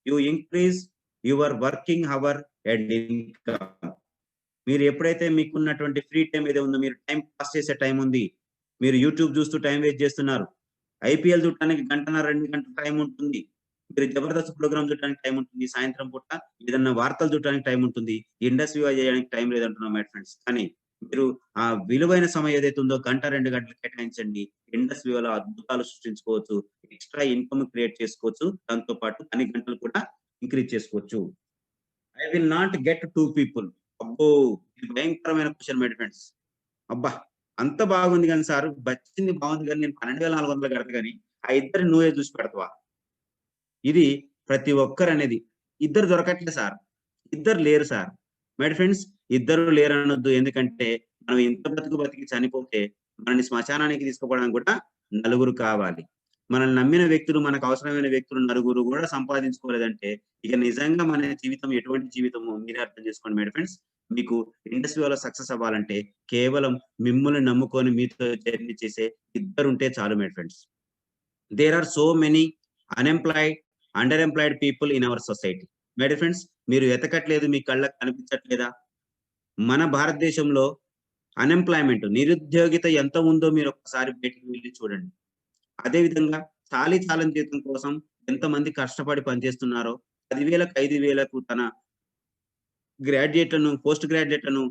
you increase your working hour and income. మీరు ఎప్పుడైతే మీకున్నటువంటి ఫ్రీ టైమ్ ఏదో ఉందో, మీరు టైమ్ పాస్ చేసే టైం ఉంది. మీరు యూట్యూబ్ చూస్తూ టైం వేస్ట్ చేస్తున్నారు. ఐపీఎల్ చూడటానికి గంటన్నర, 2 గంటల టైం ఉంటుంది. మీరు జబర్దస్త్ ప్రోగ్రామ్ చూడటానికి టైం ఉంటుంది. సాయంత్రం పూట ఏదన్నా వార్తలు చూడటానికి టైం ఉంటుంది. ఇండస్ వివా చేయడానికి టైం లేదంటున్నాం మై ఫ్రెండ్స్. కానీ మీరు ఆ విలువైన సమయం ఏదైతే ఉందో గంట, 2 గంటలు కేటాయించండి. ఇండస్ వివాలో అద్భుతాలు సృష్టించుకోవచ్చు. ఎక్స్‌ట్రా ఇన్‌కమ్ క్రియేట్ చేసుకోవచ్చు. దాంతో పాటు పని గంటలు కూడా ఇంక్రీజ్ చేసుకోవచ్చు. I will not get 2 people. అబ్బో! ఇది భయంకరమైన క్వెషన్ మై ఫ్రెండ్స్. అబ్బా! అంత బాగుంది గాని సారు, వచ్చింది బాగుంది గాని నేను 12,400 కడతా గాని, ఆ ఇద్దరిని నువ్వే చూసి పెడతావా? ఇది ప్రతి ఒక్కరనేది. ఇద్దరు దొరకట్లే సార్. ఇద్దరు లేరు సార్. మై ఫ్రెండ్స్, ఇద్దరు లేరనొద్దు. ఎందుకంటే మనం ఇంత బతుకు బతికి చనిపోతే మనల్ని శ్మశానానికి తీసుకుపోవడానికి కూడా నలుగురు కావాలి. మనల్ని నమ్మిన వ్యక్తులు, మనకు అవసరమైన వ్యక్తులు నలుగురు కూడా సంపాదించుకోలేదంటే ఇక నిజంగా మన జీవితం ఎటువంటి జీవితమో మీరే అర్థం చేసుకోండి మై ఫ్రెండ్స్. మీకు ఇండస్ట్రీలో సక్సెస్ అవ్వాలంటే కేవలం మిమ్మల్ని నమ్ముకొని మీతో జర్నీ చేసే ఇద్దరుంటే చాలు my friends. There are so many unemployed, under employed people in our society. My dear friends, మీరు వెతకట్లేదు, మీ కళ్ళకి కనిపించట్లేదా? మన భారతదేశంలో అన్‌ఎంప్లాయ్‌మెంట్, నిరుద్యోగిత ఎంత ఉందో మీరు ఒక్కసారి బయటికి వెళ్లి చూడండి. అదే విధంగా చాలీచాలని జీతం కోసం ఎంతమంది కష్టపడి పనిచేస్తున్నారో 10,000కు, 5,000కు తన గ్రాడ్యుయేట్‌లను, పోస్ట్ గ్రాడ్యుయేట్‌లను,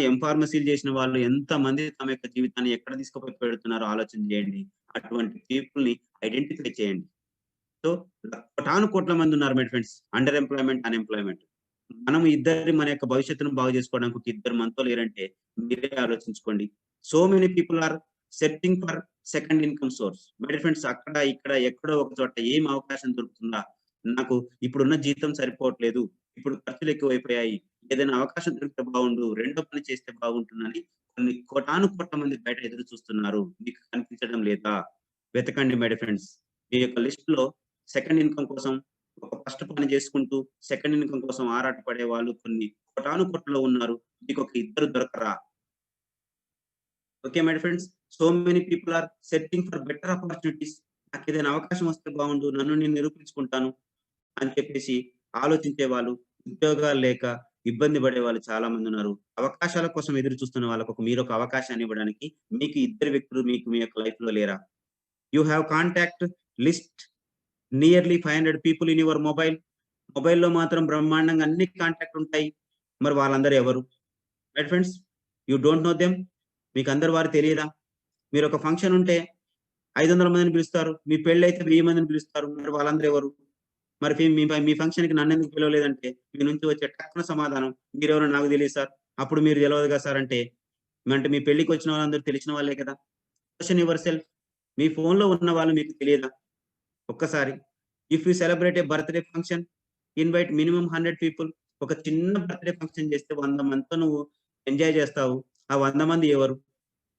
ఎం-ఫార్మసీలు చేసిన వాళ్ళు ఎంతమంది తమ యొక్క జీవితాన్ని ఎక్కడ తీసుకుపోయి పెడుతున్నారో ఆలోచన చేయండి. అటువంటి పీపుల్‌ని ఐడెంటిఫై చేయండి. సో, కోటాను కోట్ల మంది ఉన్నారు my friends. Under employment, unemployment. మనం మన యొక్క భవిష్యత్తును బాగు చేసుకోవడానికి ఒక ఇద్దరు మనతో లేరంటే మీరే ఆలోచించుకోండి. So many people are searching for second income source. My friends, అక్కడ, ఇక్కడ, ఎక్కడో ఒక చోట ఏం అవకాశం దొరుకుతుందా? నాకు ఇప్పుడున్న జీతం సరిపోవట్లేదు. ఇప్పుడు ఖర్చులు ఎక్కువైపోయాయి. ఏదైనా అవకాశం దొరికితే బాగుండు. రెండో పని చేస్తే బాగుంటుందని కొన్ని కోటాను కోట్ల మంది బయట ఎదురు చూస్తున్నారు. మీకు కనిపించడం లేదా? వెతకండి మై ఫ్రెండ్స్. మీ యొక్క లిస్ట్‌లో సెకండ్ ఇన్‌కమ్ కోసం ఒక ఫస్ట్ పని చేసుకుంటూ సెకండ్ ఇన్‌కమ్ కోసం ఆరాటపడే వాళ్ళు కొన్ని కోటాను కోట్లలో ఉన్నారు. మీకొక ఇద్దరు దొరకరా? Okay my friends. So many people are searching for better opportunities. నాకేదైనా అవకాశం వస్తే బాగుండు. నన్ను నేను నిరూపించుకుంటాను అని చెప్పేసి ఆలోచించే వాళ్ళు, ఉద్యోగాలు లేక ఇబ్బంది పడేవాళ్ళు చాలా మందున్నారు. అవకాశాల కోసం ఎదురు చూస్తున్న వాళ్ళకొక మీరొక అవకాశాన్ని ఇవ్వడానికి మీకు ఇద్దరు వ్యక్తులు మీకు మీ యొక్క లైఫ్‌లో లేరా? You have contact list nearly 500 people in your mobile. మొబైల్‌లో మాత్రం బ్రహ్మాండంగా అన్ని కాంటాక్ట్ ఉంటాయి. మరి వాళ్ళందరూ ఎవరు? Right friends. You don't know them. మీకందరు వారు తెలియదా? మీరొక ఫంక్షన్ ఉంటే 500 మందిని పిలుస్తారు. మీ పెళ్ళైతే 1000 మందిని పిలుస్తారు. మరి వాళ్ళందరూ ఎవరు? మరి మీ ఫంక్షన్‌కి నన్నెందుకు పిలవలేదంటే, మీ నుంచి వచ్చే టక్కున సమాధానం, మీరెవరో నాకు తెలీదు సార్. అప్పుడు మీరు తెలవదు కదా సార్ అంటే, అంటే మీ పెళ్ళికొచ్చిన వాళ్ళందరూ తెలిసిన వాళ్ళే కదా! Question your self. మీ ఫోన్‌లో ఉన్న వాళ్ళు మీకు తెలియదా? ఒక్కసారి. If you celebrate A birthday function, invite minimum 100 people. ఒక చిన్న బర్త్‌డే ఫంక్షన్ చేస్తే 100 మందితో నువ్వు ఎంజాయ్ చేస్తావు. ఆ 100 మంది ఎవరు?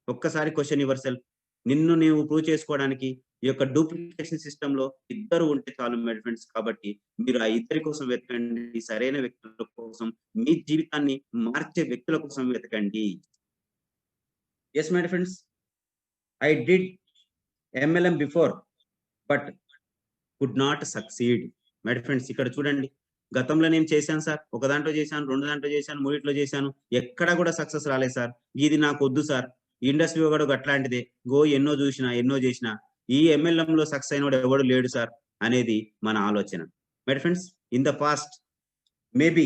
ఒక్కసారి క్వెషన్ యువర్ సెల్ఫ్. నిన్ను నీవు ప్రూవ్ చేసుకోవడానికి ఈ యొక్క డూప్లికేషన్ సిస్టమ్‌లో ఇద్దరు ఉంటే చాలు మై ఫ్రెండ్స్. కాబట్టి మీరు ఆ ఇద్దరి కోసం వెతకండి. సరైన వ్యక్తుల కోసం, మీ జీవితాన్ని మార్చే వ్యక్తుల కోసం వెతకండి. Yes my friends. I did MLM before but could not succeed. My friends, ఇక్కడ చూడండి. గతంలో నేను చేశాను సార్. ఒక దాంట్లో చేశాను, 2 దాంట్లో చేశాను, మూడిట్లో చేశాను. ఎక్కడా కూడా సక్సెస్ రాలేదు సార్. ఇది నాకొద్దు సార్. ఈ ఇండస్ట్రీ కూడా అట్లాంటిదే. ఎన్నో చూసినా, ఎన్నో చేసినా ఈ ఎంఎల్ఎంలో సక్సెస్ అయినోడు ఎవడు లేడు సార్ అనేది మన ఆలోచన. My friends, in the past maybe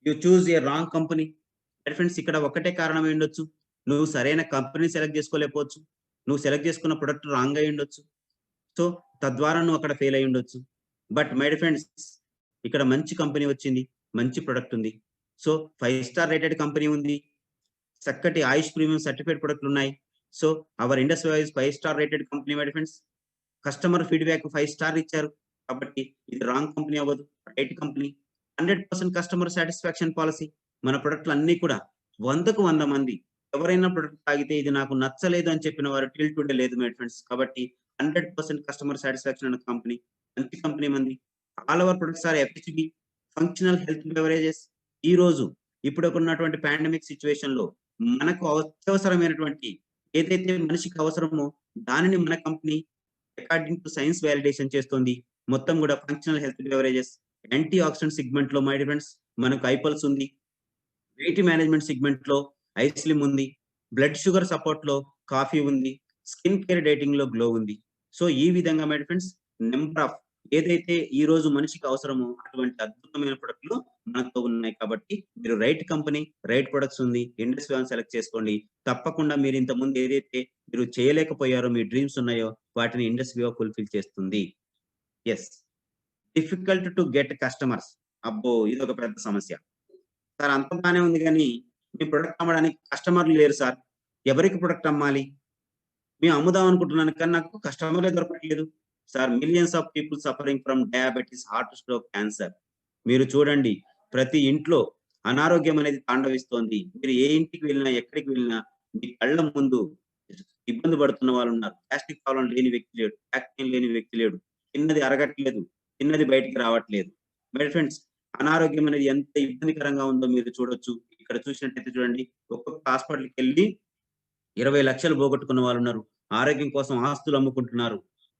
you choose a wrong company. My friends, ఇక్కడ ఒక్కటే కారణం అయ్యుండొచ్చు. నువ్వు సరైన కంపెనీ సెలెక్ట్ చేసుకోలేకపోవచ్చు. నువ్వు సెలెక్ట్ చేసుకున్న ప్రొడక్ట్ రాంగ్ అయ్యుండొచ్చు. సో, తద్వారా నువ్వు అక్కడ ఫెయిల్ అయ్యుండొచ్చు. బట్ మై డియర్ ఫ్రెండ్స్, ఇక్కడ మంచి కంపెనీ వచ్చింది, మంచి ప్రొడక్ట్ ఉంది. సో 5 స్టార్ రేటెడ్ కంపెనీ ఉంది. చక్కటి ఆయుష్ ప్రీమియం సర్టిఫైడ్ ప్రొడక్ట్‌లు ఉన్నాయి. So our industry wise 5 star rated company my dear friends. Customer feedback 5 star ఇచ్చారు. కాబట్టి ఇది రాంగ్ కంపెనీ అవ్వదు. Right company. 100% customer satisfaction policy. మన ప్రొడక్ట్‌లు అన్నీ కూడా 100కు 100 మంది ఎవరైనా ప్రొడక్ట్ తాగితే ఇది నాకు నచ్చలేదు అని చెప్పిన వారు టిల్ టుడే లేదు మై ఫ్రెండ్స్. కాబట్టి 100% కస్టమర్ సాటిస్ఫాక్షన్ ఉన్న కంపెనీ. మంచి కంపెనీ మంది. All our products are FHB, functional health beverages. ఈ రోజు ఇప్పుడున్నటువంటి పాండమిక్ సిట్యుయేషన్‌లో మనకు అత్యవసరమైనటువంటి ఏదైతే మనిషికి అవసరమో దానిని మన company according to science validation చేస్తుంది. మొత్తం కూడా functional health beverages, anti oxidant segment లో మై డియర్ ఫ్రెండ్స్ మనకు ఐపల్స్ ఉంది. వెయిట్ మేనేజ్మెంట్ సెగ్మెంట్ లో ఐస్లిమ్ ఉంది. బ్లడ్ షుగర్ సపోర్ట్ లో కాఫీ ఉంది. స్కిన్ కేర్ డేటింగ్ లో గ్లో ఉంది. సో ఈ విధంగా my dear friends number of ఏదైతే ఈ రోజు మనిషికి అవసరమో అటువంటి అద్భుతమైన ప్రొడక్ట్లు మనతో ఉన్నాయి. కాబట్టి మీరు రైట్ కంపెనీ, రైట్ ప్రొడక్ట్స్ ఉంది, ఇండస్ట్రీ వాళ్ళని సెలెక్ట్ చేసుకోండి. తప్పకుండా మీరు ఇంతకుముందు ఏదైతే మీరు చేయలేకపోయారో, మీ డ్రీమ్స్ ఉన్నాయో వాటిని ఇండస్ట్రీ ఫుల్ఫిల్ చేస్తుంది. Yes. Difficult to get customers. అబ్బో! ఇదొక పెద్ద సమస్య. సార్ అంతా బానే ఉంది గానీ, మీ ప్రొడక్ట్ అమ్మడానికి కస్టమర్లు లేరు సార్. ఎవరికి ప్రొడక్ట్ అమ్మాలి? మేము అమ్ముదాం అనుకుంటున్నాను కానీ నాకు కస్టమర్లే దొరకట్లేదు. Sir millions of people suffering from diabetes, heart stroke, cancer. మీరు చూడండి ప్రతి ఇంట్లో అనారోగ్యం అనేది తాండవిస్తోంది. మీరు ఏ ఇంటికి వెళ్ళినా, ఎక్కడికి వెళ్ళినా మీ కళ్ళ ముందు ఇబ్బంది పడుతున్న వాళ్ళున్నారు. గ్యాస్ట్రిక్ ప్రాబ్లమ్ లేని వ్యక్తి లేడు. బ్యాక్ పెయిన్ లేని వ్యక్తి లేడు. తిన్నది అరగట్లేదు. తిన్నది బయటికి రావట్లేదు. మై ఫ్రెండ్స్, అనారోగ్యం అనేది ఎంత ఇబ్బందికరంగా ఉందో మీరు చూడొచ్చు. ఇక్కడ చూసినట్టయితే చూడండి, ఒక్కొక్క హాస్పిటల్‌కెళ్ళి 20 లక్షలు పోగొట్టుకున్న వాళ్ళున్నారు. ఆరోగ్యం కోసం ఆస్తులు అమ్ముకుంటున్నారు.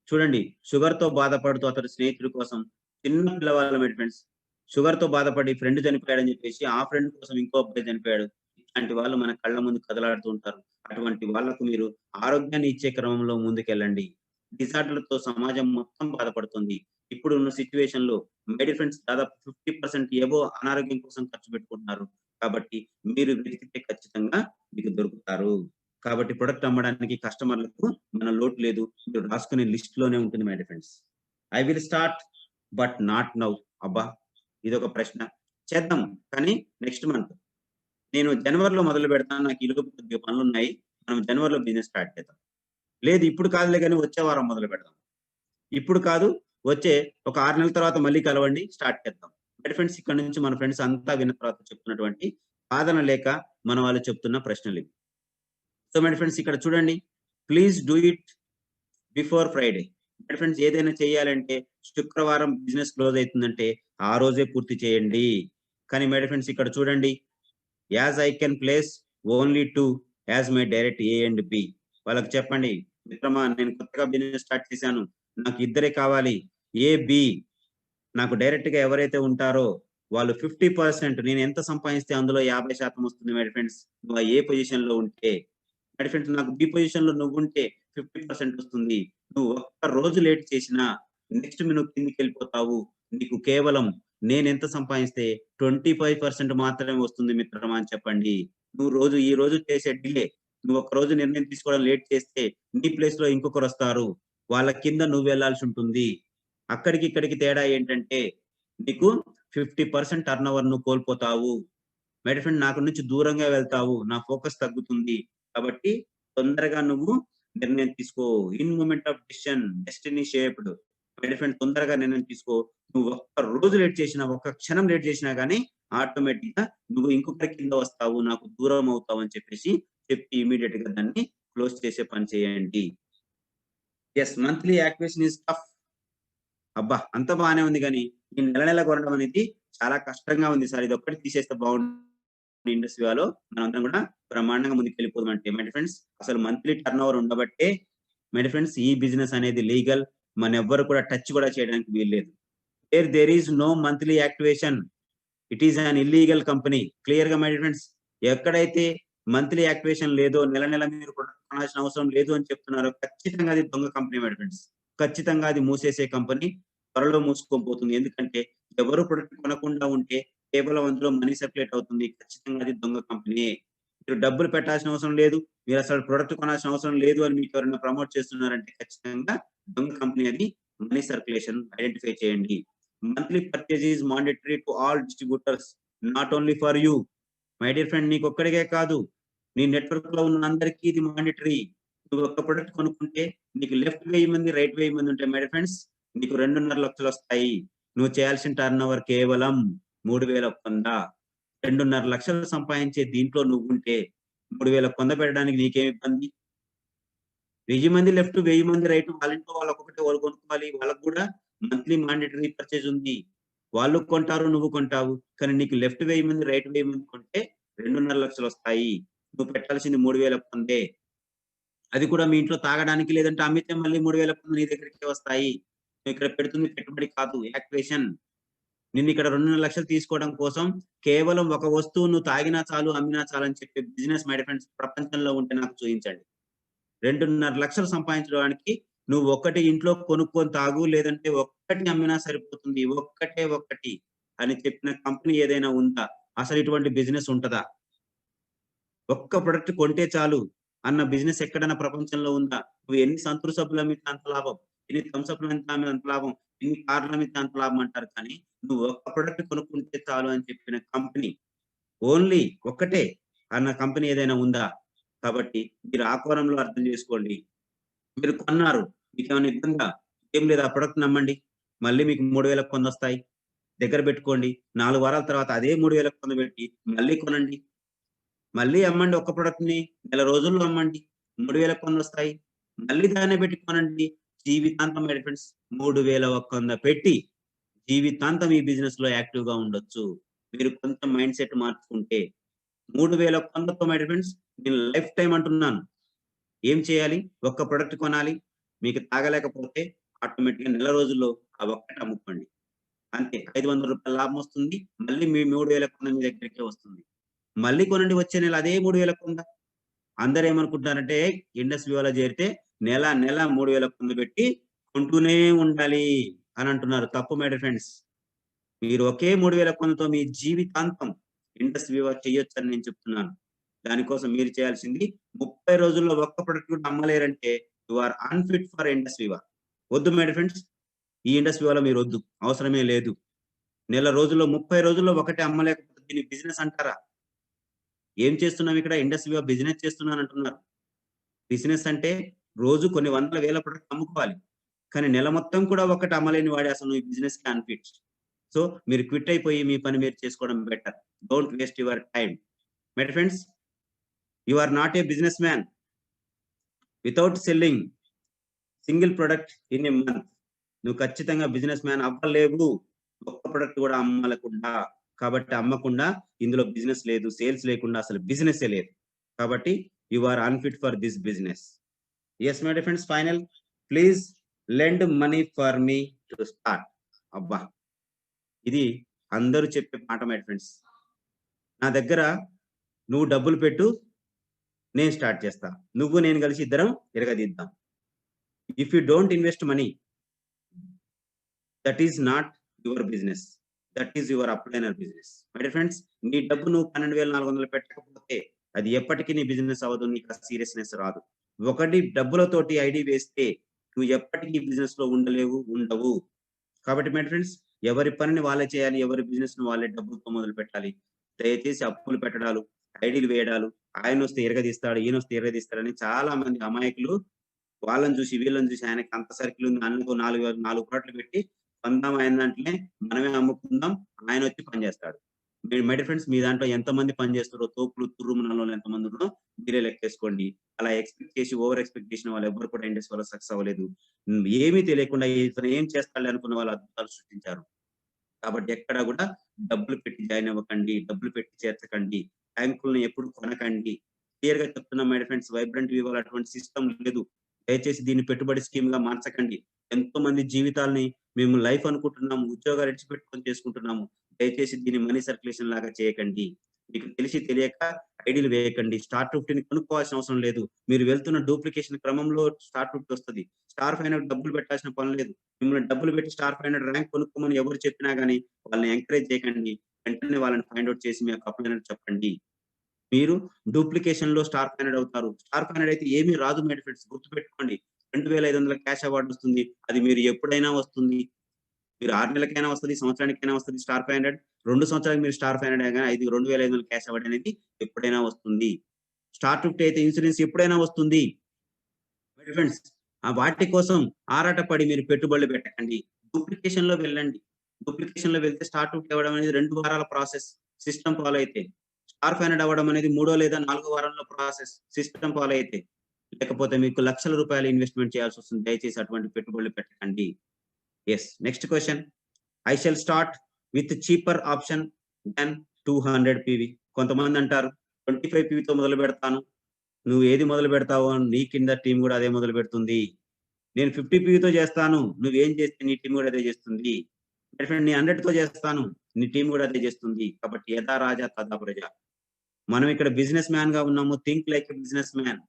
చూడండి షుగర్‌తో బాధపడుతూ అతడి స్నేహితుడి కోసం చిన్న పిల్లవాళ్ళ మై ఫ్రెండ్స్. షుగర్‌తో బాధపడి ఫ్రెండ్ చనిపోయాడని చెప్పేసి ఆ ఫ్రెండ్ కోసం ఇంకో అబ్బాయి చనిపోయాడు. ఇట్లాంటి వాళ్ళు మన కళ్ళ ముందు కదలాడుతూ ఉంటారు. అటువంటి వాళ్ళకు మీరు ఆరోగ్యాన్ని ఇచ్చే క్రమంలో ముందుకెళ్ళండి. డిజార్డర్‌లతో సమాజం మొత్తం బాధపడుతుంది. ఇప్పుడున్న సిట్యుయేషన్‌లో మై డియర్ ఫ్రెండ్స్ దాదాపు 50% ఎబోవ్ అనారోగ్యం కోసం ఖర్చు పెట్టుకుంటున్నారు. కాబట్టి మీరు వెతికితే ఖచ్చితంగా మీకు దొరుకుతారు. కాబట్టి ప్రొడక్ట్ అమ్మడానికి కస్టమర్లకు మన లోటు లేదు. మీరు రాసుకునే లిస్ట్ లోనే ఉంటుంది my dear friends. I will start but not now. అబ్బా! ఇదొక ప్రశ్న. చేద్దాం కానీ నెక్స్ట్ మంత్. నేను జనవరిలో మొదలు పెడతాను. నాకు ఈలోపు కొద్దిగా పనులున్నాయి. మనం జనవరిలో బిజినెస్ స్టార్ట్ చేద్దాం. లేదు ఇప్పుడు కాదులే గాని వచ్చే వారం మొదలు పెడదాం. ఇప్పుడు కాదు, వచ్చే ఒక 6 నెలల తర్వాత మళ్ళీ కలవండి, స్టార్ట్ చేద్దాం. మై ఫ్రెండ్స్, ఇక్కడ నుంచి మన ఫ్రెండ్స్ అంతా విన్న తర్వాత చెప్తున్నటువంటి సాధన లేక మన వాళ్ళు చెప్తున్న ప్రశ్నలివి. సో మై ఫ్రెండ్స్ ఇక్కడ చూడండి, please do it before Friday. My friends ఏదైనా చేయాలంటే శుక్రవారం బిజినెస్ క్లోజ్ అవుతుందంటే ఆ రోజే పూర్తి చేయండి. కానీ మై ఫ్రెండ్స్ ఇక్కడ చూడండి, as I can place only 2 as my direct A and B. వాళ్ళకి చెప్పండి, మిత్రమా నేను కొత్తగా బిజినెస్ స్టార్ట్ చేశాను. నాకు ఇద్దరే కావాలి. ఏ, బి. నాకు డైరెక్ట్ గా ఎవరైతే ఉంటారో వాళ్ళు 50% నేను ఎంత సంపాదిస్తే అందులో 50% వస్తుంది మై ఫ్రెండ్స్. నువ్వు ఏ పొజిషన్ లో ఉంటే. మై ఫ్రెండ్స్ నాకు బి పొజిషన్ లో నువ్వుంటే 50% వస్తుంది. నువ్వు ఒక్క రోజు లేట్ చేసినా నెక్స్ట్ నువ్వు కిందికి వెళ్ళిపోతావు. నీకు కేవలం నేనెంత సంపాదిస్తే 25% మాత్రమే వస్తుంది మిత్రమా అని చెప్పండి. నువ్వు ఈ రోజు చేసే డిలే, నువ్వు ఒక రోజు నిర్ణయం తీసుకోవడం లేట్ చేస్తే నీ ప్లేస్ లో ఇంకొకరు వస్తారు. వాళ్ళ కింద నువ్వు వెళ్ళాల్సి ఉంటుంది. అక్కడికి ఇక్కడికి తేడా ఏంటంటే నీకు 50% టర్న్ ఓవర్ నువ్వు కోల్పోతావు. మై డియర్ ఫ్రెండ్ నాకు నుంచి దూరంగా వెళ్తావు. నా ఫోకస్ తగ్గుతుంది. కాబట్టి తొందరగా నువ్వు నిర్ణయం తీసుకో. In moment of decision destiny shaped. My dear friend తొందరగా నిర్ణయం తీసుకో. నువ్వు ఒక్క రోజు లేట్ చేసినా, ఒక్క క్షణం లేట్ చేసినా గానీ ఆటోమేటిక్ గా నువ్వు ఇంకొకరి కింద వస్తావు. నాకు దూరం అవుతావు అని చెప్పేసి చెప్పి ఇమ్మీడియేట్ గా దాన్ని క్లోజ్ చేసే పని చేయండి. Yes, monthly activation is tough. అబ్బా! అంతా బానే ఉంది గానీ, ఈ నెల కొనడం అనేది చాలా కష్టంగా ఉంది సార్. ఇదొక్కటి తీసేస్తే బాగుండు ఇండస్ట్రీలో. మనందరం కూడా బ్రహ్మాండంగా ముందుకెళ్ళిపోదామంటే మై డియర్ ఫ్రెండ్స్, అసలు మంత్లీ టర్న్ ఓవర్ ఉండబట్టే మై డియర్ ఫ్రెండ్స్ ఈ బిజినెస్ అనేది లీగల్. మనెవ్వరు కూడా టచ్ కూడా చేయడానికి వీల్లేదు. There is no monthly activation. It is an illegal company. Clear గా మై డియర్ ఫ్రెండ్స్, ఎక్కడైతే మంత్లీ యాక్టివేషన్ లేదో, నెల మీరు ప్రొడక్ట్ కొనాల్సిన అవసరం లేదు అని చెప్తున్నారో ఖచ్చితంగా అది దొంగ కంపెనీ మై డియర్ ఫ్రెండ్స్. ఖచ్చితంగా అది మూసేసే కంపెనీ. త్వరలో మూసుకొని పోతుంది. ఎందుకంటే ఎవరు ప్రొడక్ట్ కొనకుండా ఉంటే కేవలం అందులో మనీ సర్క్యులేట్ అవుతుంది. ఖచ్చితంగా అది దొంగ కంపెనీయే. మీరు డబ్బులు పెట్టాల్సిన అవసరం లేదు. మీరు అసలు ప్రొడక్ట్ కొనాల్సిన అవసరం లేదు అని మీకు ఎవరైనా ప్రమోట్ చేస్తున్నారంటే ఖచ్చితంగా దొంగ కంపెనీ అది. మనీ సర్క్యులేషన్ ఐడెంటిఫై చేయండి. Monthly purchase is mandatory to all distributors, not only for you. My dear friend, నీకు ఒక్కడికే కాదు, నీ నెట్వర్క్ లో ఉన్న అందరికీ ఇది మాండేటరీ. నువ్వు ఒక్క ప్రొడక్ట్ కొనుక్కుంటే నీకు లెఫ్ట్ 1000 మంది, రైట్ 1000 మంది ఉంటాయి మై డియర్ ఫ్రెండ్స్. నీకు 2.5 లక్షలు వస్తాయి. నువ్వు చేయాల్సిన టర్న్ ఓవర్ కేవలం 3100. 2.5 లక్షలు సంపాదించే దీంట్లో నువ్వుంటే 3100 పెట్టడానికి నీకేమి ఇబ్బంది? 1000 మంది లెఫ్ట్, 1000 మంది రైట్, వాళ్ళ ఇంట్లో వాళ్ళు ఒక్కొక్కటి వాళ్ళు కొనుక్కోవాలి. వాళ్ళకి కూడా మంత్లీ మాండేటరీ పర్చేజ్ ఉంది. వాళ్ళు కొంటారు, నువ్వు కొంటావు. కానీ నీకు లెఫ్ట్ 1000 మంది, రైట్ 1000 మంది కొంటే 2.5 లక్షలు వస్తాయి. నువ్వు పెట్టాల్సింది 3100. అది కూడా మీ ఇంట్లో తాగడానికి, లేదంటే అమ్మితే మళ్ళీ 3100 నీ దగ్గరికే వస్తాయి. నువ్వు ఇక్కడ పెడుతుంది పెట్టుబడి కాదు, యాక్టివేషన్. నిన్ను ఇక్కడ 2.5 లక్షలు తీసుకోవడం కోసం కేవలం ఒక వస్తువు నువ్వు తాగినా చాలు, అమ్మినా చాలు అని చెప్పే బిజినెస్ మై డియర్ ఫ్రెండ్స్ ప్రపంచంలో ఉంటే నాకు చూపించండి. 2.5 లక్షలు సంపాదించడానికి నువ్వు ఒక్కటి ఇంట్లో కొనుక్కొని తాగు, లేదంటే ఒక్కటి అమ్మినా సరిపోతుంది, ఒక్కటే ఒక్కటి అని చెప్పిన కంపెనీ ఏదైనా ఉందా? అసలు ఇటువంటి బిజినెస్ ఉంటదా? ఒక్క ప్రొడక్ట్ కొంటే చాలు అన్న బిజినెస్ ఎక్కడైనా ప్రపంచంలో ఉందా? నువ్వు ఎన్ని సంతూర్ సబ్బులు అమ్మితే అంత లాభం, ఎన్ని థమ్స్ అప్లు అమ్మితే అంత లాభం, ఎన్ని కార్లు అమ్మితే అంత లాభం అంటారు. కానీ నువ్వు ఒక్క ప్రొడక్ట్ కొనుక్కుంటే చాలు అని చెప్పిన కంపెనీ, ఓన్లీ ఒక్కటే అన్న కంపెనీ ఏదైనా ఉందా? కాబట్టి మీరు ఆ కోణంలో అర్థం చేసుకోండి. మీరు కొన్నారు, మీకేమైనా ఇబ్బందా? ఏం లేదు, ఆ ప్రొడక్ట్ నమ్మండి. మళ్ళీ మీకు 3000కి పొందొస్తాయి. దగ్గర పెట్టుకోండి. 4 వారాల తర్వాత అదే 3000కి పొందబెట్టి మళ్ళీ కొనండి. మళ్ళీ అమ్మండి ఒక్క ప్రొడక్ట్‌ని. నెల రోజుల్లో అమ్మండి. 3000కి పొందొస్తాయి. మళ్ళీ దాన్నే పెట్టి కొనండి. జీవితాంతం మై డియర్ ఫ్రెండ్స్ 3100 పెట్టి జీవితాంతం ఈ బిజినెస్‌లో యాక్టివ్‌గా ఉండొచ్చు. మీరు కొంచెం మైండ్ సెట్ మార్చుకుంటే. 3100తో మై డియర్ ఫ్రెండ్స్ నేను లైఫ్ టైమ్ అంటున్నాను. ఏం చేయాలి? ఒక్క ప్రొడక్ట్ కొనాలి. మీకు తాగలేకపోతే ఆటోమేటిక్‌గా నెల రోజుల్లో ఆ ఒక్కటి అమ్ముకోండి. అంతే. రూ. 500 లాభం వస్తుంది. మళ్ళీ మీ 3000 కొన్న మీ దగ్గరికే వస్తుంది. మళ్ళీ కొనండి, వచ్చే నెల అదే 3000 కొందా. అందరేమనుకుంటున్నారంటే ఇండస్ వివాలో చేరితే నెల నెల 3000 పొందబెట్టి కొంటూనే ఉండాలి అని అంటున్నారు. తప్పు మై డియర్ ఫ్రెండ్స్. మీరు ఒకే 3000 కొందతో మీ జీవితాంతం ఇండస్ వివా చేయొచ్చని నేను చెప్తున్నాను. దానికోసం మీరు చేయాల్సింది 30 రోజుల్లో ఒక్క ప్రొడక్ట్ కూడా అమ్మలేరంటే you are unfit for Indus Viva. వద్దు మై డియర్ ఫ్రెండ్స్. ఈ ఇండస్ వివాలో మీరొద్దు. అవసరమే లేదు. నెల రోజుల్లో 30 రోజుల్లో ఒకటి అమ్మలేకపోతే దీన్ని బిజినెస్ అంటారా? ఏం చేస్తున్నాం ఇక్కడ? ఇండస్ వివా బిజినెస్ చేస్తున్నానంటున్నారు. బిజినెస్ అంటే రోజు కొన్ని వందల వేల ప్రొడక్ట్స్ అమ్ముకోవాలి. కానీ నెల మొత్తం కూడా ఒకటి అమ్మలేని వాడే అసలు నువ్వు ఈ బిజినెస్‌కి అన్‌ఫిట్. సో మీరు క్విట్ అయిపోయి మీ పని మీరు చేసుకోవడం better. Don't waste your time. My dear friends, you are not a businessman without selling single product in a month. నువ్వు ఖచ్చితంగా బిజినెస్ మ్యాన్ అవ్వలేవు. ఒక్క ప్రొడక్ట్ కూడా అమ్మకుండా. కాబట్టి అమ్మకుండా ఇందులో బిజినెస్ లేదు. సేల్స్ లేకుండా అసలు బిజినెస్సే లేదు. కాబట్టి you are unfit for this business. Yes my dear friends, final please lend money for me to start. అబ్బా! ఇది అందరూ చెప్పే మాట మై ఫ్రెండ్స్. నా దగ్గర నువ్వు డబ్బులు పెట్టు, నేను స్టార్ట్ చేస్తా. నువ్వు నేను కలిసి ఇద్దరం ఇరగదీద్దాం. If you don't invest money, that is not your business. That is your upliner business. My dear friends, నీ డబ్బు నువ్వు 12,400 పెట్టకపోతే అది ఎప్పటికీ నీ బిజినెస్ అవ్వదు. నీకు ఆ సీరియస్‌నెస్ రాదు. ఒకటి డబ్బులతోటి ఐడీ వేస్తే నువ్వు ఎప్పటికీ బిజినెస్‌లో ఉండలేవు, ఉండవు. కాబట్టి మై ఫ్రెండ్స్, ఎవరి పనిని వాళ్ళే చేయాలి. ఎవరి బిజినెస్‌ని వాళ్ళే డబ్బులతో మొదలుపెట్టాలి. దయచేసి అప్పులు పెట్టడాలు, ఐడీలు వేయడాలు, ఆయనొస్తే ఇరగదీస్తాడు, ఈయనొస్తే ఇరగదీస్తాడని చాలా మంది అమాయకులు వాళ్ళని చూసి, వీళ్ళని చూసి ఆయనకి అంత సర్కిల్ ఉంది. అనుకో 4 కోట్లు పెట్టి కొందాం ఆయన దాంట్లోనే మనమే అమ్ముకుందాం. ఆయనొచ్చి పని చేస్తాడు. మై డియర్ ఫ్రెండ్స్, మీ దాంట్లో ఎంతమంది పని చేస్తారో, తోపులు, తుర్రుమునలోళ్ళు ఎంతమంది ఉన్నారో మీరే లెక్కేసుకోండి. అలా ఎక్స్‌పెక్ట్ చేసి ఓవర్ ఎక్స్‌పెక్ట్ చేసిన వాళ్ళు ఎవ్వరు కూడా ఇండస్ వివాలో సక్సెస్ అవ్వలేదు. ఏమీ తెలియకుండా ఇతను ఏం చేస్తాడులే అనుకున్న వాళ్ళు అద్భుతాలు సృష్టించారు. కాబట్టి ఎక్కడా కూడా డబ్బులు పెట్టి జాయిన్ అవ్వకండి. డబ్బులు పెట్టి చేర్చకండి. బ్యాంకుల్ని ఎప్పుడు కొనకండి. క్లియర్‌గా చెప్తున్నా మై డియర్ ఫ్రెండ్స్, వైబ్రెంట్ వివాలో అటువంటి సిస్టమ్ లేదు. దయచేసి దీన్ని పెట్టుబడి స్కీమ్‌గా మార్చకండి. ఎంతో మంది జీవితాల్ని మేము లైఫ్ అనుకుంటున్నాము. ఉద్యోగాలు ఇడిచిపెట్టుకొని చేసుకుంటున్నాము. దయచేసి దీన్ని మనీ సర్క్యులేషన్ లాగా చేయకండి. మీకు తెలిసి తెలియక ఐడీలు వేయకండి. స్టార్ 50ని కొనుక్కోవాల్సిన అవసరం లేదు. మీరు వెళ్తున్న డూప్లికేషన్ క్రమంలో స్టార్ 50 వస్తది. స్టార్ 500 డబ్బులు పెట్టాల్సిన పని లేదు. మిమ్మల్ని డబ్బులు పెట్టి స్టార్ 500 ర్యాంక్ కొనుక్కోమని ఎవరు చెప్పినా గాని వాళ్ళని ఎంకరేజ్ చేయకండి. వెంటనే వాళ్ళని ఫైండ్ ఔట్ చేసి మీ యొక్క అప్లైనర్ చెప్పండి. మీరు డూప్లికేషన్‌లో స్టార్ 500 అవుతారు. స్టార్ 500 అయితే ఏమీ రాదు మై డియర్ ఫ్రెండ్స్, గుర్తుపెట్టుకోండి. 2500 క్యాష్ అవార్డ్ వస్తుంది. అది మీరు ఎప్పుడైనా వస్తుంది. మీరు 6 నెలలకైనా వస్తది, సంవత్సరానికైనా వస్తది స్టార్ 500. 2 సంవత్సరాలకు మీరు స్టార్ 500 గాని 2500 క్యాష్ అవార్డ్ అనేది ఎప్పుడైనా వస్తుంది. స్టార్ 50 అయితే ఇన్సూరెన్స్ ఎప్పుడైనా వస్తుంది. మై ఫ్రెండ్స్ వాటి కోసం ఆరాటపడి మీరు పెట్టుబడులు పెట్టకండి. డూప్లికేషన్‌లో వెళ్ళండి. డూప్లికేషన్‌లో వెళ్తే స్టార్ 50 అవ్వడం అనేది 2 వారాల ప్రాసెస్ సిస్టమ్ ఫాలో అయితే. స్టార్ 500 అవ్వడం అనేది 3 లేదా 4 వారంలో ప్రాసెస్ సిస్టమ్ ఫాలో అయితే. లేకపోతే మీకు లక్షల రూపాయలు ఇన్వెస్ట్‌మెంట్ చేయాల్సొస్తుంది. దయచేసి అటువంటి పెట్టుబడులు పెట్టకండి. Yes. Next question. I shall start with cheaper option than 200 PV. కొంతమంది అంటారు 25 పీవీతో మొదలుపెడతాను. నువ్వు ఏది మొదలుపెడతావో నీ కింద టీమ్ గూడా అదే మొదలుపెడుతుంది. నేను 50 పీవీతో చేస్తాను. నువ్వేం చేస్తే నీ టీమ్ గూడా అదే చేస్తుంది. మై ఫ్రెండ్ నేను 100తో చేస్తాను. నీ టీమ్ గూడా అదే చేస్తుంది. కాబట్టి యథా రాజా తథా ప్రజ. మనం ఇక్కడ బిజినెస్ మ్యాన్‌గా ఉన్నాము. Think like a business man.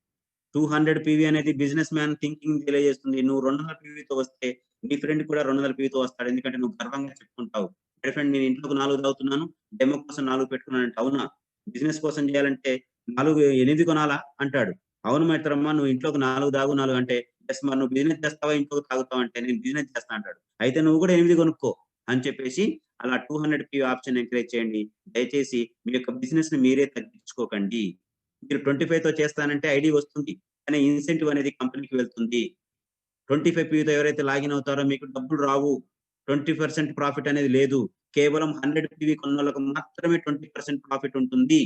200 PV అనేది బిజినెస్ మ్యాన్ థింకింగ్ తెలియజేస్తుంది. నువ్వు 200 పీవీతో వస్తే నీ ఫ్రెండ్ కూడా 200 పీవీతో వస్తాడు. ఎందుకంటే నువ్వు గర్వంగా చెప్పుకుంటావు. మై ఫ్రెండ్ నేను ఇంట్లోకి 4 తాగుతున్నాను. డెమో కోసం 4 పెట్టుకున్నానంటే అవునా? బిజినెస్ కోసం చేయాలంటే 8 కొనాలా అంటాడు. అవును మిత్రమా నువ్వు ఇంట్లోకి 4 తాగు 4 అంటే యెస్ మరి నువ్వు బిజినెస్ చేస్తావా? ఇంట్లోకి తాగుతావా? అంటే నేను బిజినెస్ చేస్తా అంటాడు. అయితే నువ్వు కూడా 8 కొనుక్కో అని చెప్పేసి అలా 200 పీవీ ఆప్షన్ ఎంకరేజ్ చేయండి. దయచేసి మీ యొక్క బిజినెస్‌ని మీరే తగ్గించుకోకండి. మీరు 25తో చేస్తానంటే ఐడీ వస్తుంది. కానీ ఇన్సెంటివ్ అనేది కంపెనీకి వెళ్తుంది. 25 పీవీతో ఎవరైతే లాగిన్ అవుతారో మీకు డబ్బులు రావు. 20% ప్రాఫిట్ అనేది లేదు. కేవలం 100 పీవీ కొన్నోళ్ళకి మాత్రమే 20% ప్రాఫిట్ ఉంటుంది.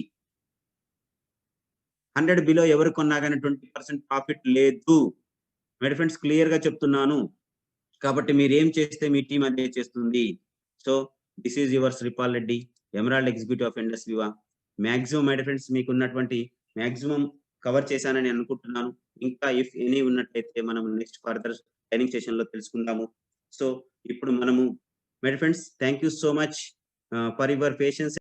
100 బిలో ఎవరు కొన్నా గాని 20% ప్రాఫిట్ లేదు. మై ఫ్రెండ్స్ క్లియర్‌గా చెప్తున్నాను. కాబట్టి మీరేం చేస్తే మీ టీమ్ అదే చేస్తుంది. So, this is your Sripal Reddy, emerald executive of Indus Viva. Maximum my friends మీకున్నటువంటి మాక్సిమం కవర్ చేశానని అనుకుంటున్నాను. ఇంకా ఇఫ్ ఎనీ ఉన్నట్లయితే మనం నెక్స్ట్ ఫర్దర్ ట్రైనింగ్ సెషన్‌లో తెలుసుకుందాము. సో, ఇప్పుడు మనము my friends thank you so much for your patience.